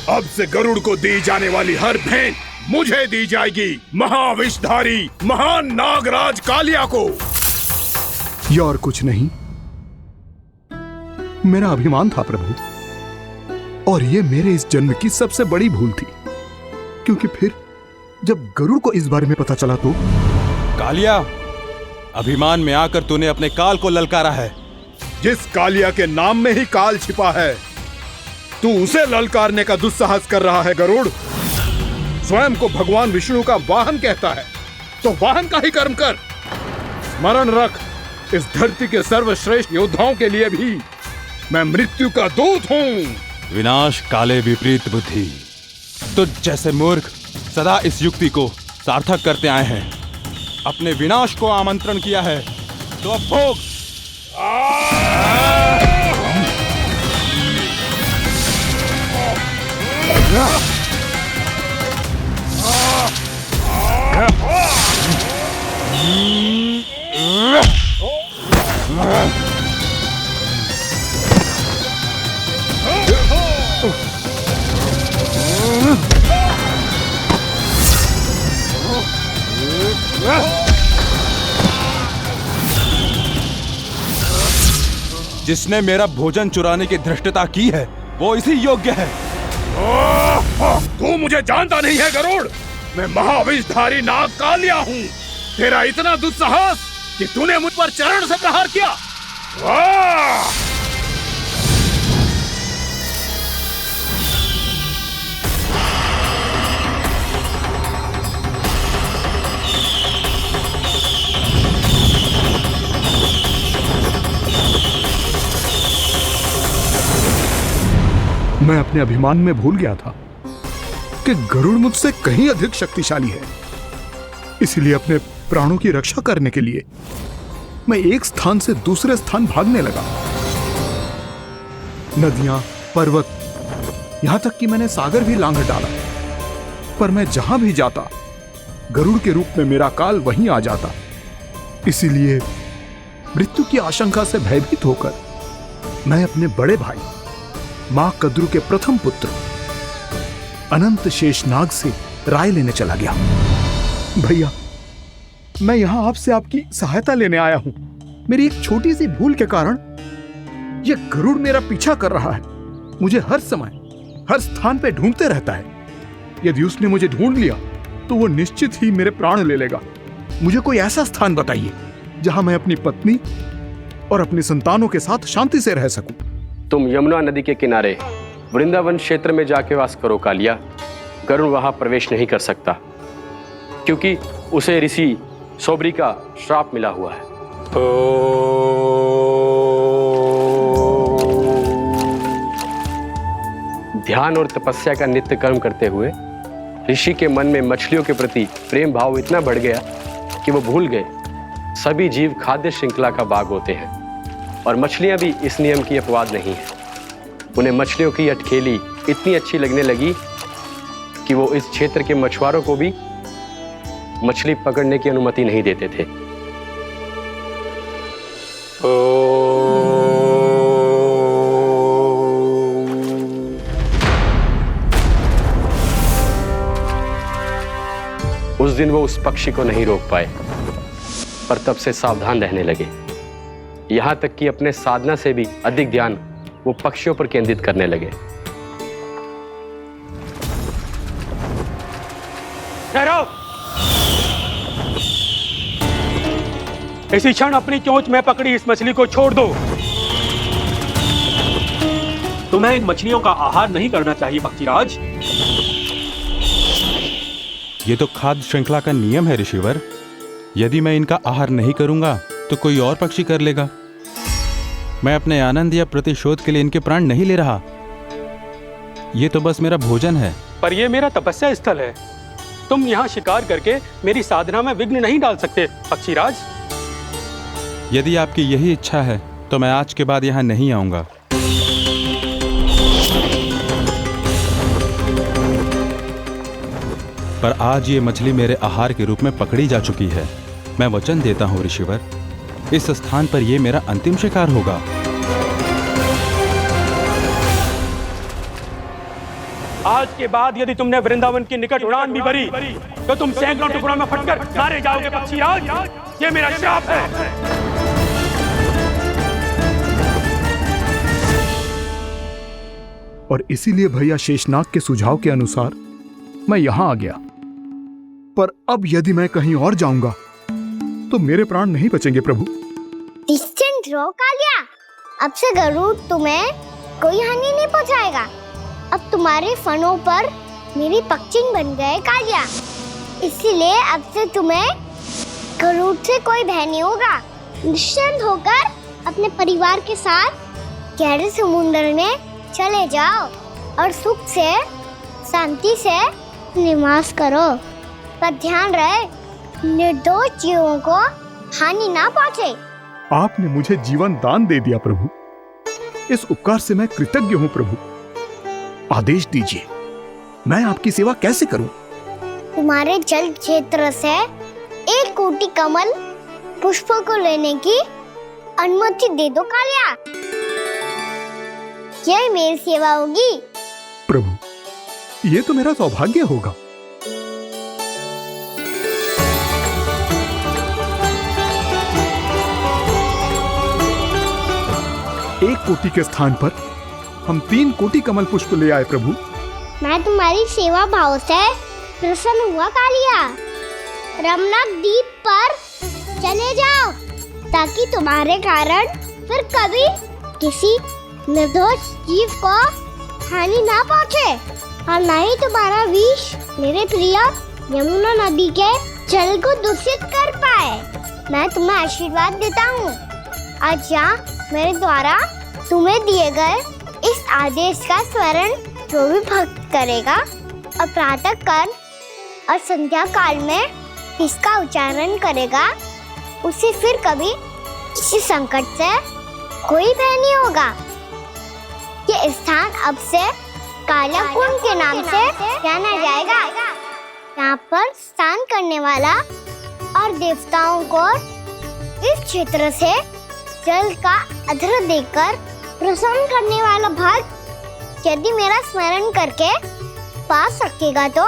अब से गरुड़ को दी जाने वाली हर भेंट मुझे दी जाएगी, महाविषधारी महान नागराज कालिया को। यह और कुछ नहीं, मेरा अभिमान था प्रभु, और ये मेरे इस जन्म की सबसे बड़ी भूल थी, क्योंकि फिर जब गरुड़ को इस बारे में पता चला तो। कालिया, अभिमान में आकर तूने अपने काल को ललकारा है। जिस कालिया के नाम में ही काल छिपा है, तू उसे ललकारने का दुस्साहस कर रहा है गरुड़। स्वयं को भगवान विष्णु का वाहन कहता है, तो वाहन का ही कर्म कर। स्मरण रख, इस धरती के सर्वश्रेष्ठ योद्धाओं के लिए भी मैं मृत्यु का दूत हूँ। विनाश काले विपरीत बुद्धि। तो जैसे मूर्ख सदा इस युक्ति को सार्थक करते आए हैं, अपने विनाश को आमंत्रण किया है, तो अब भोग। जिसने मेरा भोजन चुराने की धृष्टता की है वो इसी योग्य है। तू मुझे जानता नहीं है गरुड़, मैं महाविषधारी नाग कालिया हूँ। तेरा इतना दुस्साहस कि तूने मुझ पर चरण से प्रहार किया। मैं अपने अभिमान में भूल गया था कि गरुड़ मुझसे कहीं अधिक शक्तिशाली है। इसलिए अपने प्राणों की रक्षा करने के लिए मैं एक स्थान से दूसरे स्थान भागने लगा। नदियां, पर्वत, यहां तक कि मैंने सागर भी लांघ डाला, पर मैं जहां भी जाता गरुड़ के रूप में मेरा काल वहीं आ जाता। इसीलिए मृत्यु की आशंका से भयभीत होकर मैं अपने बड़े भाई मां कद्रु के प्रथम पुत्र अनंत शेषनाग से राय लेने चला गया। भैया, मैं यहां आपसे आपकी सहायता लेने आया हूं। मेरी एक छोटी सी भूल के कारण यह गरुड़ मेरा पीछा कर रहा है। मुझे हर समय हर स्थान पे ढूंढते रहता है। यदि उसने मुझे ढूंढ लिया तो वो निश्चित ही मेरे प्राण ले लेगा। मुझे कोई ऐसा स्थान बताइए जहां मैं अपनी पत्नी और अपनी संतानों के साथ शांति से रह सकूं। तुम यमुना नदी के किनारे वृंदावन क्षेत्र में जाके वास करो कालिया। गरुड़ वहां प्रवेश नहीं कर सकता, क्योंकि उसे ऋषि सोबरी का श्राप मिला हुआ है। ध्यान और तपस्या का नित्य कर्म करते हुए ऋषि के मन में मछलियों के प्रति प्रेम भाव इतना बढ़ गया कि वो भूल गए सभी जीव खाद्य श्रृंखला का भाग होते हैं, और मछलियां भी इस नियम की अपवाद नहीं है। उन्हें मछलियों की अटखेली इतनी अच्छी लगने लगी कि वो इस क्षेत्र के मछुआरों को भी मछली पकड़ने की अनुमति नहीं देते थे। उस दिन वो उस पक्षी को नहीं रोक पाए, पर तब से सावधान रहने लगे। यहां तक कि अपने साधना से भी अधिक ध्यान वो पक्षियों पर केंद्रित करने लगे। ठहरो! इसी क्षण अपनी चोंच में पकड़ी इस मछली को छोड़ दो। तुम्हें इन मछलियों का आहार नहीं करना चाहिए पक्षीराज। ये तो खाद्य श्रृंखला का नियम है ऋषिवर। यदि मैं इनका आहार नहीं करूंगा तो कोई और पक्षी कर लेगा। मैं अपने आनंद या प्रतिशोध के लिए इनके प्राण नहीं ले रहा। ये तो बस मेरा भोजन है। पर यह मेरा तपस्या स्थल है। तुम यहाँ शिकार करके मेरी साधना में विघ्न नहीं डाल सकते पक्षीराज। यदि आपकी यही इच्छा है तो मैं आज के बाद यहाँ नहीं आऊंगा। पर आज ये मछली मेरे आहार के रूप में पकड़ी जा चुकी है। मैं वचन देता हूँ ऋषिवर, इस स्थान पर यह मेरा अंतिम शिकार होगा। आज के बाद यदि तुमने वृंदावन की निकट उड़ान भी भरी तो तुम सैकड़ों टुकड़ों में फटकर मारे जाओगे पक्षीराज। ये मेरा श्राप है। और इसीलिए भैया शेषनाग के सुझाव के अनुसार मैं यहां आ गया। पर अब यदि मैं कहीं और जाऊंगा तो मेरे प्राण नहीं बचेंगे प्रभु। डिस्टेंट रहो कालिया। अब से गरुड़ तुम्हें कोई हानि नहीं पहुंचाएगा। अब तुम्हारे फनों पर मेरी पक्षिंग बन गए कालिया। इसीलिए अब से तुम्हें गरुड़ से कोई भय नहीं होगा। निश्चिंत होकर अपने परिवार के साथ गहरे समुद्र में चले जाओ और सुख से शांति से निवास करो। पर ध्यान रहे निर्दोष जीवों को हानि ना पहुंचे। आपने मुझे जीवन दान दे दिया प्रभु। इस उपकार से मैं कृतज्ञ हूँ प्रभु। आदेश दीजिए, मैं आपकी सेवा कैसे करूं? तुम्हारे जल क्षेत्र से 1 कोटि कमल पुष्पों को लेने की अनुमति दे दो कालिया। यह मेरी सेवा होगी। प्रभु, ये तो मेरा सौभाग्य होगा। एक कोटि के स्थान पर हम 3 कोटि कमल पुष्प ले आए प्रभु। मैं तुम्हारी सेवा भाव से प्रसन्न हुआ कालिया। रमनाक द्वीप पर चले जाओ ताकि तुम्हारे कारण फिर कभी किसी निर्दोष जीव को हानि ना पहुंचे और न ही तुम्हारा विष मेरे प्रिय यमुना नदी के जल को दूषित कर पाए। मैं तुम्हें आशीर्वाद देता हूँ। आज यहाँ मेरे द्वारा तुम्हें दिए गए इस आदेश का स्मरण जो भी भक्त करेगा और प्रातः काल और संध्या काल में इसका उच्चारण करेगा, उसे फिर कभी किसी संकट से कोई भय नहीं होगा। ये स्थान अब से कालिया कुंड के नाम से जाना जाएगा। यहाँ पर स्नान करने वाला और देवताओं को इस क्षेत्र से जल का अधर देकर प्रसन्न करने वाला भक्त यदि मेरा स्मरण करके पास रखेगा तो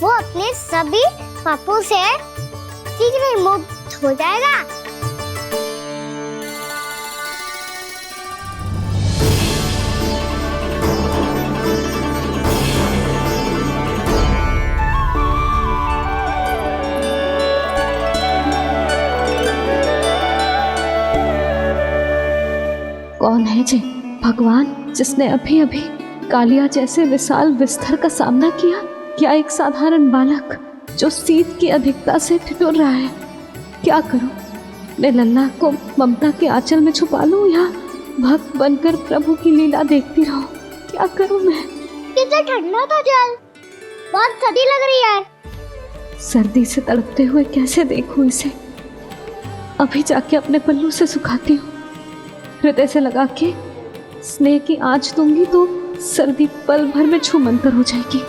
वो अपने सभी पापों से शीघ्र ही मुक्त हो जाएगा। कौन है जी भगवान जिसने अभी अभी कालिया जैसे विशाल विस्तर का सामना किया? क्या एक साधारण बालक जो शीत की अधिकता से ठिठुर रहा है? क्या करूं? मैं लल्ला को ममता के आंचल में छुपा लूं या भक्त बनकर प्रभु की लीला देखती रहूं? क्या करूं मैं? कितना ठंडा था जल, बहुत सर्दी लग रही है। सर्दी से तड़पते हुए कैसे देखूं इसे? अभी जाके अपने पल्लू से सुखाती हूँ, हृदय से लगा के स्नेह की आंच दूंगी तो सर्दी पल भर में छूमंतर हो जाएगी।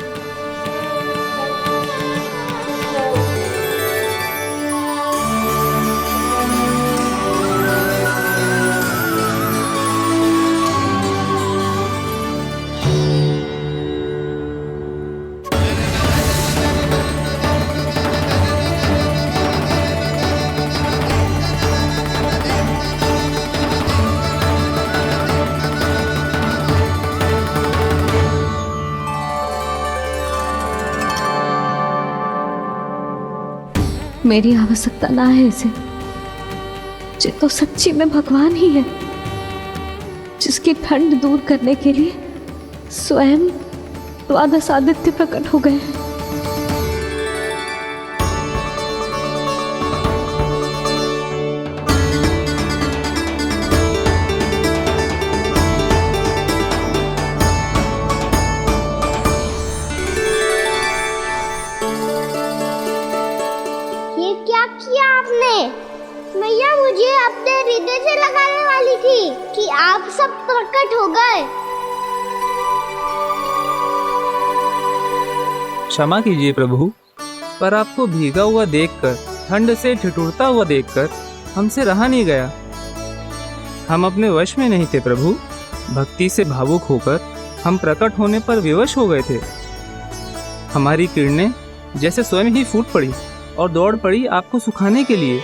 मेरी आवश्यकता ना है इसे, ये तो सच्ची में भगवान ही है जिसकी ठंड दूर करने के लिए स्वयं द्वादश आदित्य प्रकट हो गए हैं। मैया मुझे अपने हृदय से लगाने वाली थी कि आप सब प्रकट हो गए। क्षमा कीजिए प्रभु, पर आपको भीगा हुआ देखकर, ठंड से ठिठुरता हुआ देखकर हमसे रहा नहीं गया। हम अपने वश में नहीं थे प्रभु। भक्ति से भावुक होकर हम प्रकट होने पर विवश हो गए थे। हमारी किरणें जैसे स्वयं ही फूट पड़ी और दौड़ पड़ी आपको सुखाने के लिए।